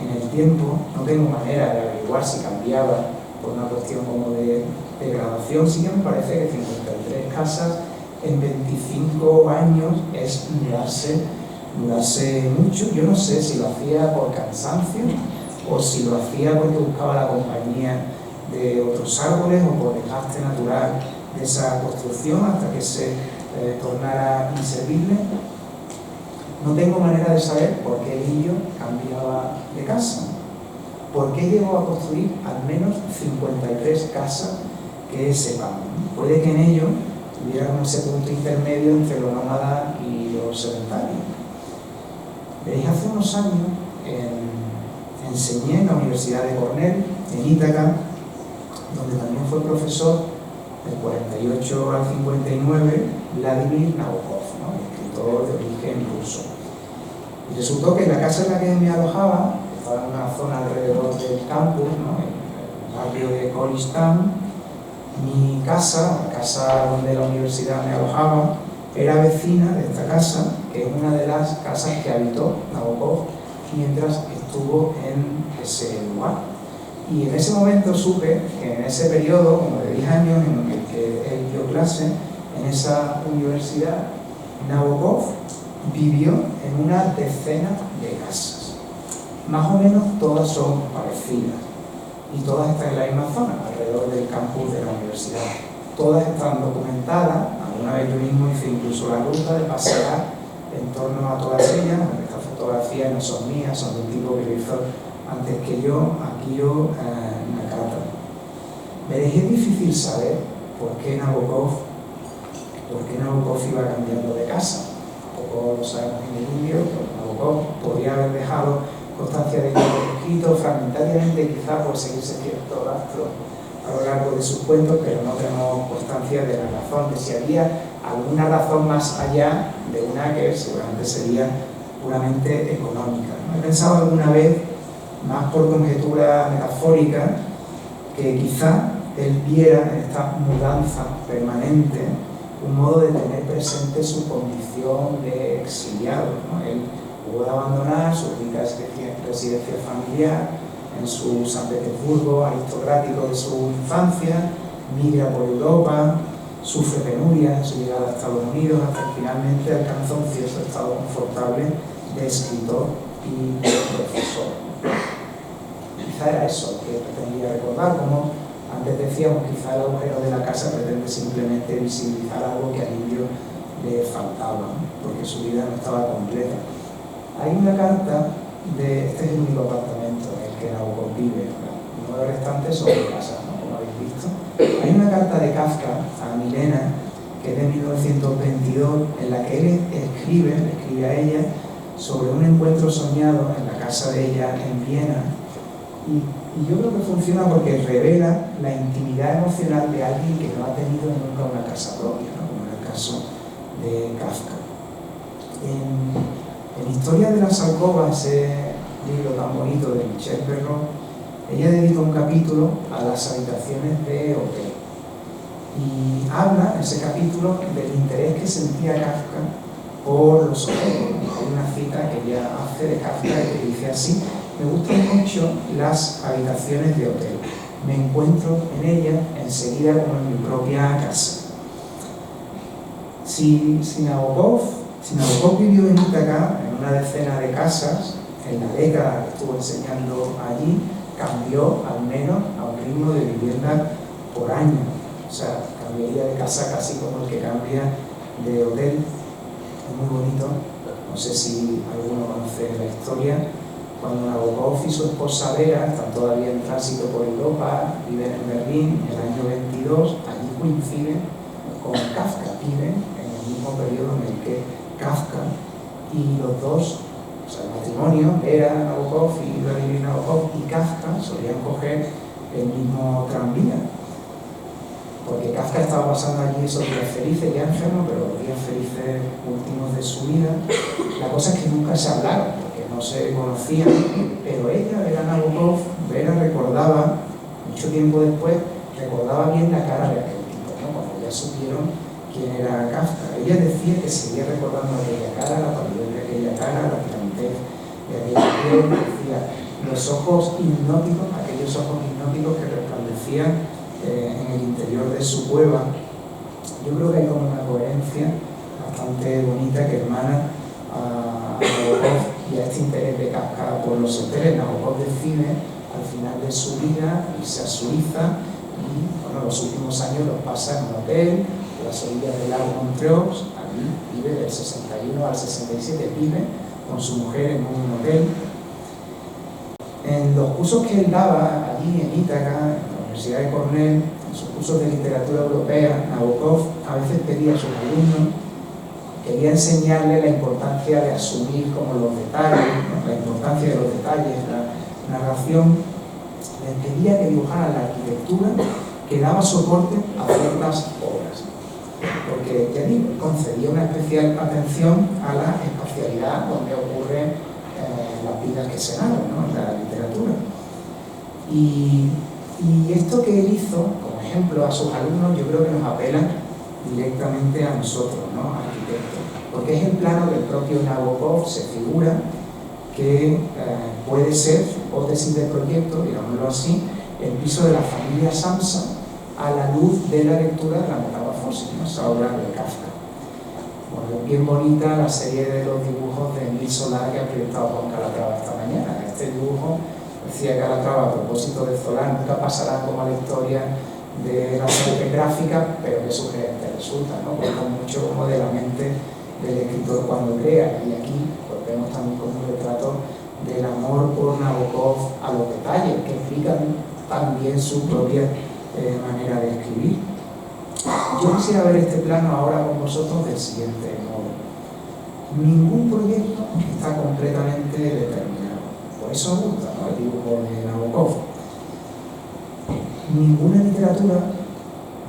en el tiempo, no tengo manera de averiguar si cambiaba por una cuestión como de degradación. Sí que me parece que 53 casas en 25 años es mudarse mucho. Yo no sé si lo hacía por cansancio o si lo hacía porque buscaba la compañía de otros árboles o por desgaste natural de esa construcción hasta que se tornara inservible. No tengo manera de saber por qué el indio cambiaba de casa. ¿Por qué llegó a construir al menos 53 casas que sepamos? Puede que en ello tuviera como ese punto intermedio entre lo nómada y lo sedentario. Veréis, hace unos años enseñé en la Universidad de Cornell, en Ítaca, donde también fue profesor del 48 al 59, Vladimir Nabokov, ¿no? El escritor de origen ruso. Y resultó que la casa en la que me alojaba, estaba en una zona alrededor del campus, ¿no? En el barrio de College Town, mi casa, la casa donde la universidad me alojaba, era vecina de esta casa, que es una de las casas que habitó Nabokov mientras estuvo en ese lugar. Y en ese momento supe que en ese periodo, como de 10 años en el que él dio clase en esa universidad, Nabokov vivió en una decena de casas. más o menos todas son parecidas y todas están en la misma zona, alrededor del campus de la universidad. Todas están documentadas. Alguna vez yo mismo hice incluso la ruta de pasear en torno a todas ellas. Estas fotografías no son mías, son de un tipo que lo hizo antes que yo, Akio Nakata. Veréis, es difícil saber por qué Nabokov iba cambiando de casa. Tampoco lo sabemos en el vídeo, pero Nabokov podría haber dejado constancia de ello por escrito, fragmentariamente, quizá por seguirse cierto rastro a lo largo de sus cuentos, pero no tenemos constancia de la razón, de si había alguna razón más allá de una que seguramente sería puramente económica, ¿no? He pensado alguna vez, más por conjetura metafórica, que quizá él viera en esta mudanza permanente un modo de tener presente su condición de exiliado, ¿no? Él hubo de abandonar su rica residencia familiar en su San Petersburgo aristocrático de su infancia, migra por Europa, sufre penurias en su llegada a Estados Unidos, hasta que finalmente alcanza un cierto estado confortable de escritor y de profesor. Quizá era eso que pretendía recordar, como antes decíamos, quizá el agujero de la casa pretende simplemente visibilizar algo que a Livio le faltaba, ¿no? Porque su vida no estaba completa. Hay una carta este es el único apartamento en el que Nabokov vive, uno de los restantes son de casa, ¿no? Como habéis visto. Hay una carta de Kafka a Milena, que es de 1922, en la que él escribe a ella sobre un encuentro soñado en la casa de ella en Viena, y yo creo que funciona porque revela la intimidad emocional de alguien que no ha tenido nunca una casa propia, ¿no? Como en el caso de Kafka. En Historia de las alcobas, ese libro tan bonito de Michel Perrault, ella dedica un capítulo a las habitaciones de hotel y habla en ese capítulo del interés que sentía Kafka por los hoteles. Hay una cita que ella hace de Kafka que dice así: me gustan mucho las habitaciones de hotel, me encuentro en ellas enseguida como en mi propia casa. Si Nabokov vivió en Ítaca, en una decena de casas, en la década que estuvo enseñando allí, cambió al menos a un ritmo de vivienda por año. O sea, cambiaría de casa casi como el que cambia de hotel. Es muy bonito. No sé si alguno conoce la historia. Cuando Nabokov y su esposa Vera están todavía en tránsito por Europa, viven en Berlín en el año 22, allí coinciden con Kafka, viven en el mismo periodo en el que Kafka, y los dos, o sea, el matrimonio, Vera Nabokov y Vladimir Nabokov y Kafka, solían coger el mismo tranvía, porque Kafka estaba pasando allí esos días felices, ya enfermo, pero los días felices últimos de su vida. La cosa es que nunca se hablaron, porque no se conocían, pero ella, Vera Nabokov, Vera recordaba, mucho tiempo después, recordaba bien la cara de aquel tipo, ¿no? Cuando ya supieron quién era Kafka. Ella decía que seguía recordando aquella cara, la palidez de aquella cara, la tirantez de aquella piel, decía los ojos hipnóticos, aquellos ojos hipnóticos que resplandecían en el interior de su cueva. Yo creo que hay como una coherencia bastante bonita que hermana a Nabokov y a este interés de Kafka por los hoteles. Nabokov decide al final de su vida irse a Suiza y bueno, los últimos años los pasa en un hotel a las orillas del lago Montreux. Allí vive del 61 al 67, vive con su mujer en un hotel. En los cursos que él daba allí en Ítaca, en la Universidad de Cornell, en sus cursos de literatura europea, Nabokov a veces pedía a sus alumnos, quería enseñarle la importancia de asumir como los detalles, ¿no? La importancia de los detalles, la narración. Les pedía que dibujaran la arquitectura que daba soporte a ciertas obras, porque ya digo, concedía una especial atención a la espacialidad donde ocurren las vidas que se narran, ¿no? En la literatura. Y esto que él hizo, como ejemplo a sus alumnos, yo creo que nos apela directamente a nosotros, ¿no? Arquitectos, porque es el plano del propio Nabokov. Se figura que puede ser, hipótesis del proyecto, digámoslo así, el piso de la familia Samsa a la luz de la lectura de la Metamorfosis, ¿no? Esa obra de Kafka. Bueno, es bien bonita la serie de los dibujos de Emil Solá que ha proyectado Juan Calatrava esta mañana. Este dibujo, decía Calatrava, a propósito de Solá, nunca pasará como a la historia de las artes gráficas, pero qué sugerente resulta, ¿no? Porque mucho como de la mente del escritor cuando crea. Y aquí pues, vemos también como un retrato del amor por Nabokov a los detalles, que explican también su propia manera de escribir. Yo quisiera ver este plano ahora con vosotros del siguiente modo. Ningún proyecto está completamente determinado. Por eso me gusta, ¿no?, el dibujo de Nabokov. Ninguna literatura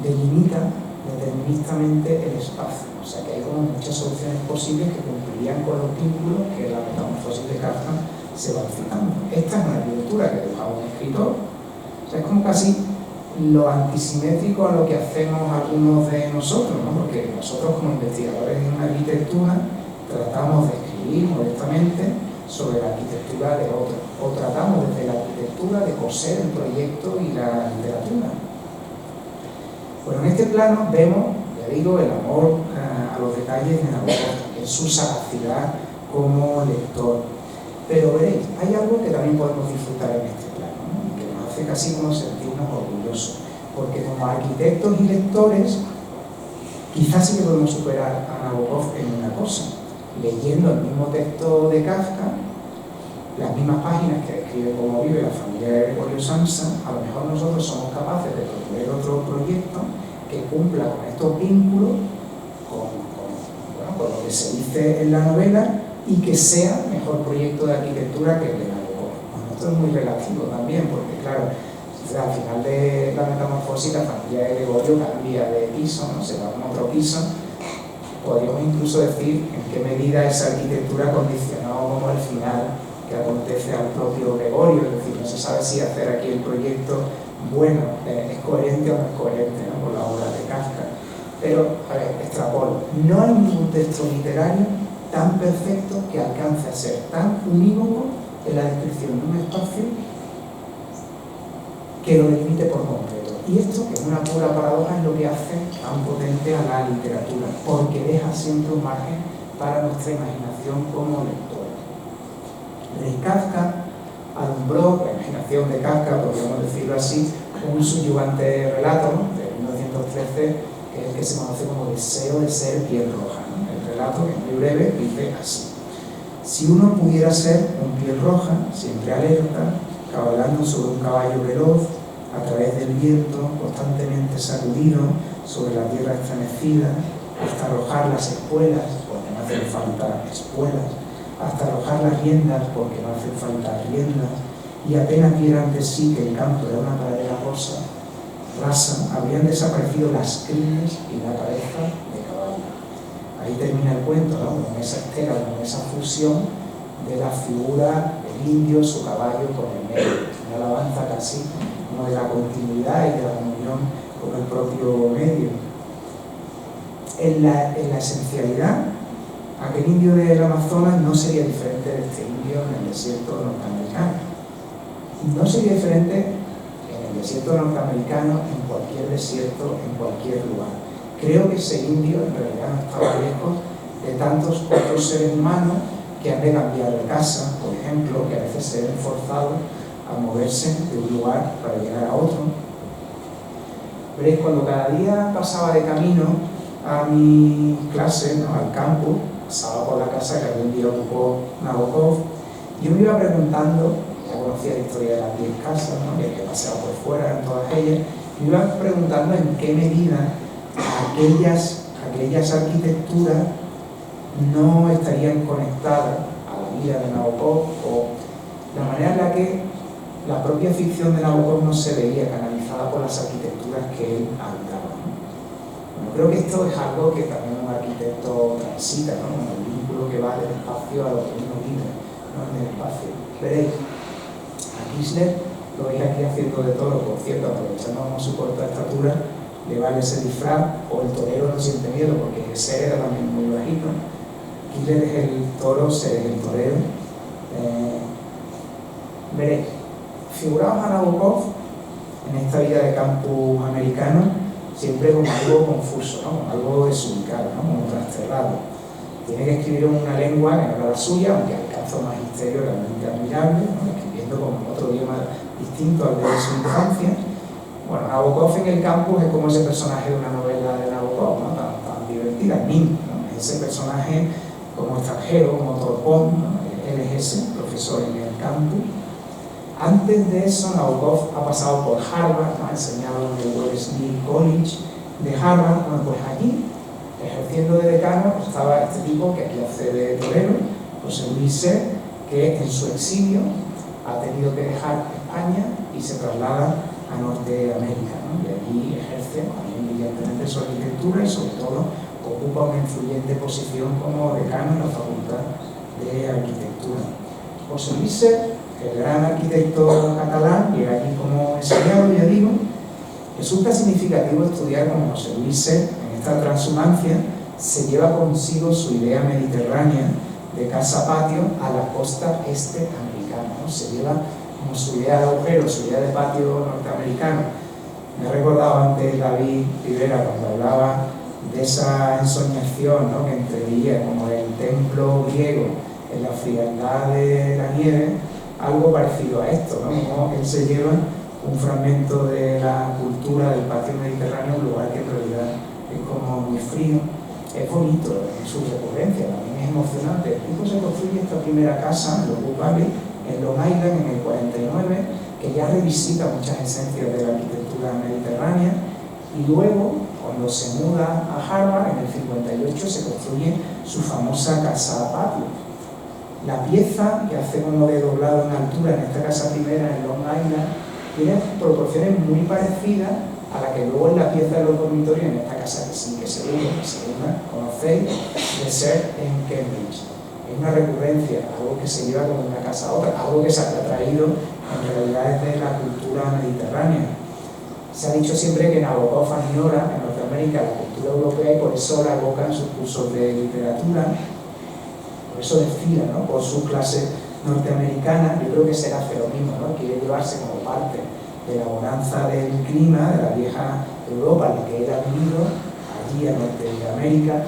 delimita deterministamente el espacio. O sea que hay como muchas soluciones posibles que cumplirían con los vínculos que en la metamorfosis de Kafka se van citando. Esta es una arquitectura que dibujaba un escritor. O sea, es como casi lo antisimétrico a lo que hacemos algunos de nosotros, ¿no? Porque nosotros como investigadores en arquitectura tratamos de escribir modestamente sobre la arquitectura de otros, o tratamos desde la arquitectura de coser el proyecto y la literatura. Bueno, en este plano vemos, ya digo, el amor a los detalles de Nabokov, en su sagacidad como lector. Pero veréis, hay algo que también podemos disfrutar en este plano, ¿no?, que nos hace casi como sentirnos orgullosos, porque como arquitectos y lectores quizás sí que podemos superar a Nabokov en una cosa: leyendo el mismo texto de Kafka, las mismas páginas que describe cómo vive la familia de Gregorio Samsa, a lo mejor nosotros somos capaces de proponer otro proyecto que cumpla con estos vínculos, con lo que se dice en la novela, y que sea mejor proyecto de arquitectura que el de Nabokov. Bueno, esto es muy relativo también, porque claro, al final de la metamorfosis la familia de Gregorio cambia de piso, ¿no?, se va a otro piso. Podríamos incluso decir en qué medida esa arquitectura condicionó como el final que acontece al propio Gregorio. Es decir, no se sabe si hacer aquí el proyecto bueno es coherente o no es coherente, ¿no?, con la obra de Kafka. Pero, a ver, extrapolo. No hay ningún texto literario tan perfecto que alcance a ser tan unívoco en la descripción de un espacio que lo delimite por completo. Y esto, que es una pura paradoja, es lo que hace tan potente a la literatura, porque deja siempre un margen para nuestra imaginación como lectores. Kafka alumbró la imaginación de Kafka, podríamos decirlo así, un subyugante relato, ¿no?, de 1913, que es el que se conoce como Deseo de ser piel roja, ¿no? El relato, que es muy breve, dice así: si uno pudiera ser un piel roja, siempre alerta, cabalgando sobre un caballo veloz, a través del viento, constantemente sacudido, sobre la tierra estremecida, hasta arrojar las espuelas, porque no hacen falta espuelas, hasta arrojar las riendas, porque no hacen falta riendas, y apenas vieran de sí que el campo era una pradera rosa, rasa, habrían desaparecido las crines y la cabeza de caballo. Ahí termina el cuento, ¿no?, con esa estela, con esa fusión de la figura del indio, su caballo con el medio, una alabanza casi como de la continuidad y de la comunión con el propio medio. En la esencialidad, aquel indio del Amazonas no sería diferente de este indio en el desierto norteamericano. No sería diferente en el desierto norteamericano, en cualquier desierto, en cualquier lugar. Creo que ese indio en realidad no estaba lejos de tantos otros seres humanos que han de cambiar de casa, por ejemplo, que a veces se ven forzados a moverse de un lugar para llegar a otro. Veréis, cuando cada día pasaba de camino a mi clase, ¿no?, al campus, pasaba por la casa que algún día ocupó Nabokov, yo me iba preguntando, ya conocía la historia de las 10 casas, ¿no?, que paseaba por fuera en todas ellas, me iba preguntando en qué medida aquellas arquitecturas no estarían conectadas a la vida de Nabokov, o la manera en la que la propia ficción de Nabokov no se veía canalizada por las arquitecturas que él habitaba, ¿no? Bueno, creo que esto es algo que también un arquitecto transita, ¿no?, con el vínculo que va del espacio a lo que uno vive, ¿no?, en el espacio. Veréis, a Kirchner lo veis aquí haciendo de toro, por cierto, aprovechando como su corta estatura, le vale ese disfraz, o el torero no siente miedo, porque ese era también muy bajito. Kirchner es el toro, se es el torero. Veréis, figuraos a Nabokov en esta vida de campus americano siempre como algo confuso, ¿no?, como algo desubicado, ¿no?, como trasterrado. tiene que escribir en una lengua que no era la suya, aunque alcanza un magisterio realmente admirable, ¿no? Escribiendo como en otro idioma distinto al de su infancia. Bueno, Nabokov en el campus es como ese personaje de una novela de Nabokov, ¿no? tan divertida, Nim, ¿no? Ese personaje como extranjero, como torpón, ¿no? Él es ese, profesor en el campus. Antes de eso, Nabokov ha pasado por Harvard, ¿no? Ha enseñado en el Wellesley College de Harvard. Bueno, pues allí, ejerciendo de decano, pues estaba este tipo que aquí hace de torero, José Luis Ser, que en su exilio ha tenido que dejar España y se traslada a Norteamérica, ¿no? Y allí ejerce también brillantemente su arquitectura y sobre todo ocupa una influyente posición como decano en la Facultad de Arquitectura. José Luis Ser, el gran arquitecto catalán, llega allí como enseñado, ya digo. Resulta significativo estudiar como José Luis Ser, en esta transhumancia, se lleva consigo su idea mediterránea de casa-patio a la costa este americana, ¿no? Se lleva como su idea de agujero, su idea de patio norteamericano. Me he recordado antes David Rivera cuando hablaba de esa ensoñación, ¿no? Que entreveía como el templo griego en la frialdad de la nieve, algo parecido a esto, ¿no? Como él se lleva un fragmento de la cultura del patio mediterráneo, un lugar que en realidad es como muy frío. Es bonito en su recurrencia, también es emocionante. El tipo se construye esta primera casa en Long Valley, en Long Island, en el 49, que ya revisita muchas esencias de la arquitectura mediterránea, y luego, cuando se muda a Harvard, en el 58, se construye su famosa casa patio. La pieza que hace como de doblado en altura en esta casa primera en Long Island tiene proporciones muy parecidas a la que luego en la pieza de los dormitorios en esta casa que sí que seguro conocéis, de Ser en Cambridge. Es una recurrencia, algo que se lleva como una casa a otra, algo que se ha traído en realidad desde la cultura mediterránea. Se ha dicho siempre que Nabokov añora en Norteamérica la cultura europea y por eso la evoca en sus cursos de literatura, por eso desfila, ¿no? Por su clase norteamericana. Yo creo que Ser hace lo mismo, ¿no? Quiere llevarse como parte de la bonanza del clima, de la vieja Europa en la que él ha vivido, allí en Norteamérica.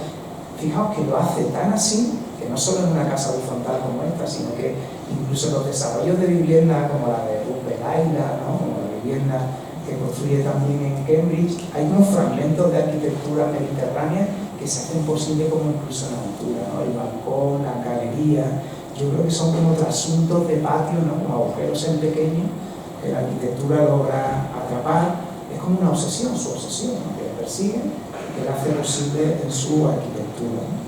Fijaos que lo hace tan así, que no solo en una casa horizontal como esta, sino que incluso en los desarrollos de vivienda como la de Rupert Island, ¿no? Como la vivienda que construye también en Cambridge, hay unos fragmentos de arquitectura mediterránea que se hacen posible como incluso en la altura, ¿no? El balcón, la galería, yo creo que son como trasuntos de patio, ¿no? Como agujeros en pequeño, que la arquitectura logra atrapar. Es como una obsesión, su obsesión, ¿no? Que le persigue, que la hace posible en su arquitectura, ¿no?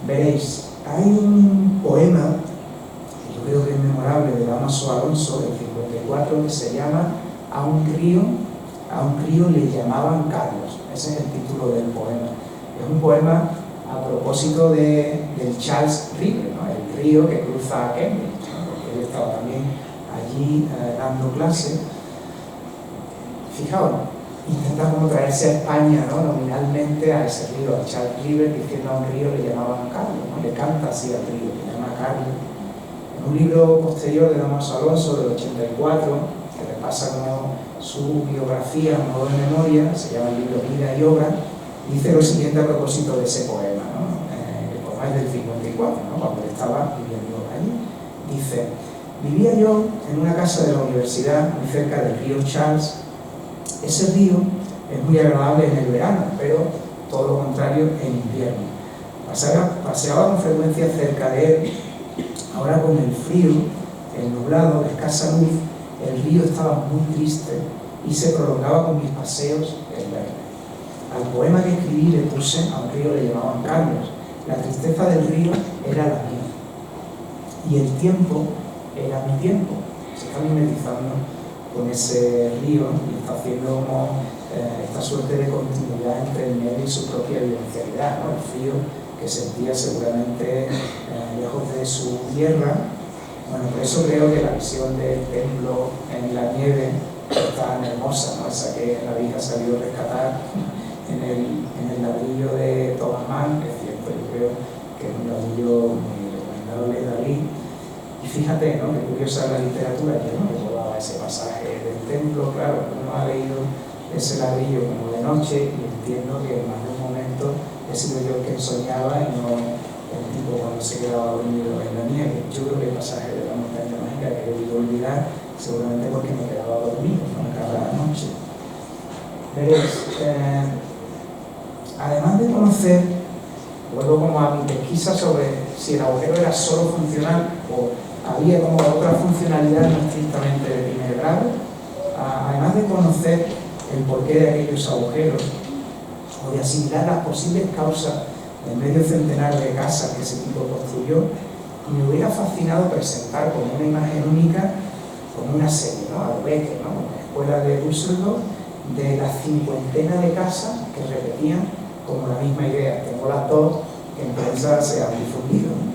Veréis, hay un poema que yo creo que es memorable de Dámaso Alonso del 54 que se llama A un río le llamaban Carlos. Ese es el título del poema. Es un poema a propósito del Charles River, ¿no? El río que cruza Cambridge, ¿no? Porque él estaba también allí dando clase. Fijaos, intenta como traerse a España, ¿no? Nominalmente a ese río, al Charles River, diciendo a un río le llamaban Carlos, ¿no? Le canta así al río, le llama Carlos. En un libro posterior de Dámaso Alonso, del 84, que repasa como su biografía a modo de memoria, se llama el libro Vida y Obra, dice lo siguiente a propósito de ese poema, ¿no? El poema es del 54, ¿no? Cuando él estaba viviendo allí. Dice: vivía yo en una casa de la universidad muy cerca del río Charles. Ese río es muy agradable en el verano, pero todo lo contrario en invierno. Paseaba con frecuencia cerca de él. Ahora, con el frío, el nublado, la escasa luz, el río estaba muy triste y se prolongaba con mis paseos en verano. Al poema que escribí le puse a un río le llamaban Carlos. La tristeza del río era la mía y el tiempo era mi tiempo. Se está mimetizando con ese río y está haciendo como esta suerte de continuidad entre el medio y su propia vivencialidad, ¿no? El frío que sentía seguramente lejos de su tierra. Bueno, por eso creo que la visión del templo en la nieve es tan hermosa, ¿no? Esa que la Virgen ha sabido rescatar en el ladrillo de Thomas Mann, que es cierto, yo creo que es un ladrillo muy recomendable de Dalí. Y fíjate, ¿no? Qué curiosa la literatura, yo no recordaba ese pasaje del templo. Claro, uno ha leído ese ladrillo como de noche y entiendo que en más de un momento he sido yo el que soñaba y no el tipo cuando se quedaba dormido en la nieve. Yo creo que el pasaje de la montaña mágica que he debido olvidar, seguramente porque me quedaba dormido, ¿no? Cada noche. Veréis, además de conocer, vuelvo como a mi pesquisa sobre si el agujero era solo funcional o había como otra funcionalidad no estrictamente de primer grado, además de conocer el porqué de aquellos agujeros o de asimilar las posibles causas del medio centenar de casas que ese tipo construyó, me hubiera fascinado presentar como una imagen única, como una serie, ¿no? A lo Becker, ¿no? En la escuela de Düsseldorf, de la cincuentena de casas que repetían como la misma idea. Tengo las dos que en prensa se han difundido, ¿no?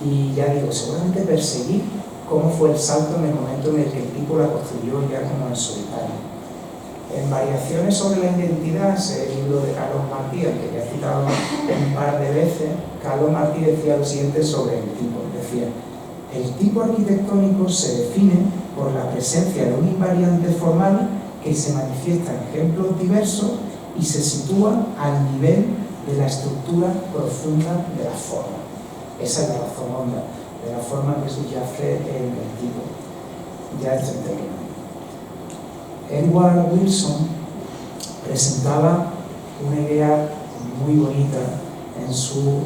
Y ya digo, seguramente perseguir cómo fue el salto en el momento en el que el tipo la construyó ya como en solitario. En Variaciones sobre la identidad, ese libro de Carlos Martí, al que ya he citado un par de veces, Carlos Martí decía lo siguiente sobre el tipo. Decía, el tipo arquitectónico se define por la presencia de un invariante formal que se manifiesta en ejemplos diversos y se sitúa al nivel de la estructura profunda de la forma. Esa es la razón honda de la forma que subyace en el tipo. Ya estoy terminando. Edward Wilson presentaba una idea muy bonita en su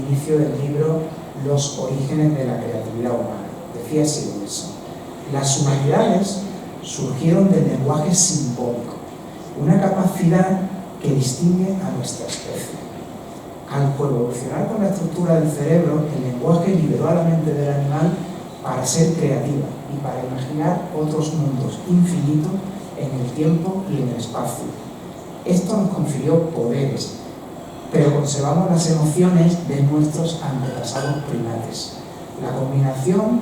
inicio del libro Los orígenes de la creatividad humana. Decía así Wilson: las humanidades surgieron del lenguaje simbólico, una capacidad que distingue a nuestra especie. Al coevolucionar con la estructura del cerebro, el lenguaje liberó a la mente del animal para ser creativa y para imaginar otros mundos infinitos en el tiempo y en el espacio. Esto nos confirió poderes, pero conservamos las emociones de nuestros antepasados primates. La combinación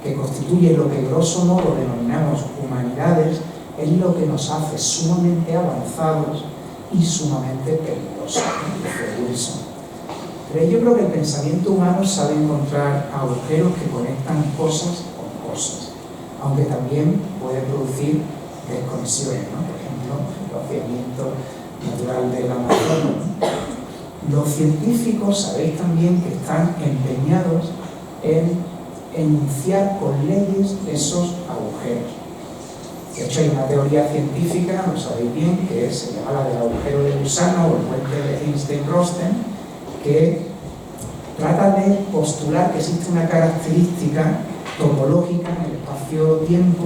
que constituye lo que grosso modo denominamos humanidades es lo que nos hace sumamente avanzados y sumamente peligrosos, dice Wilson. Pero yo creo que el pensamiento humano sabe encontrar agujeros que conectan cosas con cosas, aunque también puede producir desconexiones, ¿no? Por ejemplo, el vaciamiento natural del Amazonas. Los científicos sabéis también que están empeñados en enunciar con leyes esos agujeros. De hecho, hay una teoría científica, lo sabéis bien, que se llama la del agujero de gusano o el puente de Einstein-Rosten, que trata de postular que existe una característica topológica en el espacio-tiempo.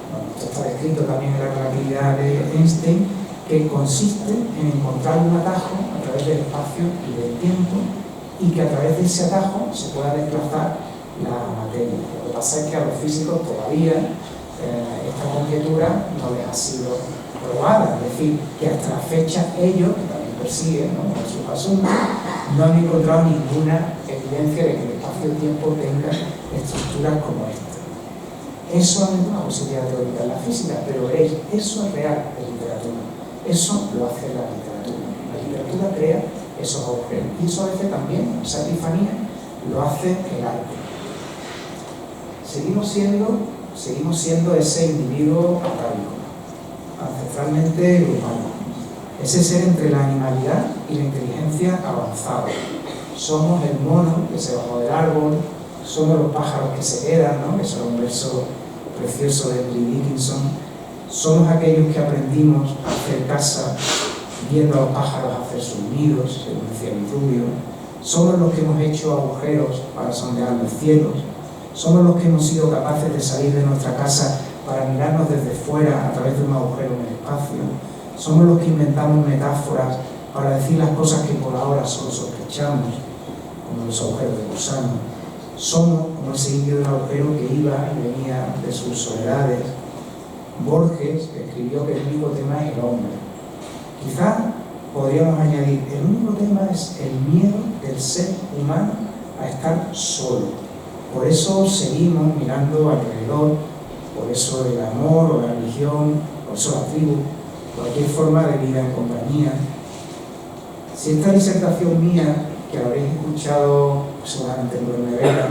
Bueno, esto está descrito también en la relatividad de Einstein, que consiste en encontrar un atajo a través del espacio y del tiempo y que a través de ese atajo se pueda desplazar la materia. Lo que pasa es que a los físicos todavía esta conjetura no les ha sido probada, es decir, que hasta la fecha ellos, que también persiguen, ¿no?, con sus asuntos, no han encontrado ninguna evidencia de que el espacio-tiempo tenga estructuras como esta. Es solamente una posibilidad teórica en la física, pero veréis, eso es real en literatura. Eso lo hace la literatura. La literatura crea esos agujeros. Y eso a veces también, esa epifanía, lo hace el arte. Seguimos siendo ese individuo atávico, ancestralmente grupal, ese ser entre la animalidad y la inteligencia avanzada. Somos el mono que se bajó del árbol, somos los pájaros que se quedan, ¿no?, que son un verso precioso de Emily Dickinson. Somos aquellos que aprendimos a hacer casa viendo a los pájaros hacer sus nidos, según decía Vitruvio. Somos los que hemos hecho agujeros para sondear los cielos. Somos los que hemos sido capaces de salir de nuestra casa para mirarnos desde fuera a través de un agujero en el espacio. Somos los que inventamos metáforas para decir las cosas que por ahora solo sospechamos, como los agujeros de gusano. Somos como ese indio del agujero que iba y venía de sus soledades. Borges escribió que el único tema es el hombre. Quizás podríamos añadir, el único tema es el miedo del ser humano a estar solo. Por eso seguimos mirando alrededor, por eso el amor o la religión, por eso la tribu, cualquier forma de vida en compañía. Si esta disertación mía, que la habréis escuchado seguramente en Brunevera,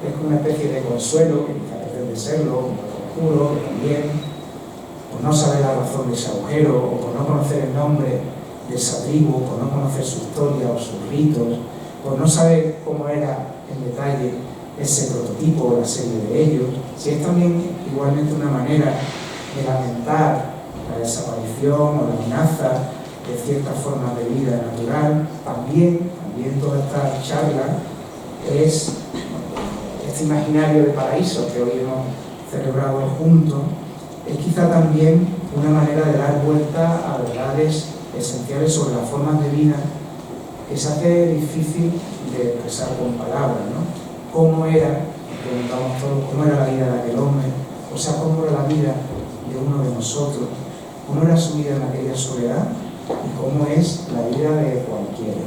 es una especie de consuelo, que quizá pretende serlo, como el conjuro, que también, por no saber la razón de ese agujero o por no conocer el nombre de esa tribu, por no conocer su historia o sus ritos, por no saber cómo era en detalle ese prototipo o la serie de ellos, si es también igualmente una manera de lamentar la desaparición o la amenaza de ciertas formas de vida natural, también toda esta charla es este imaginario de paraíso que hoy hemos celebrado juntos, es quizá también una manera de dar vuelta a verdades esenciales sobre las formas de vida que se hace difícil de expresar con palabras, ¿no? ¿Cómo era, preguntamos todos, cómo era la vida de aquel hombre? O sea, ¿cómo era la vida de uno de nosotros? ¿Cómo era su vida en aquella soledad? ¿Y cómo es la vida de cualquiera?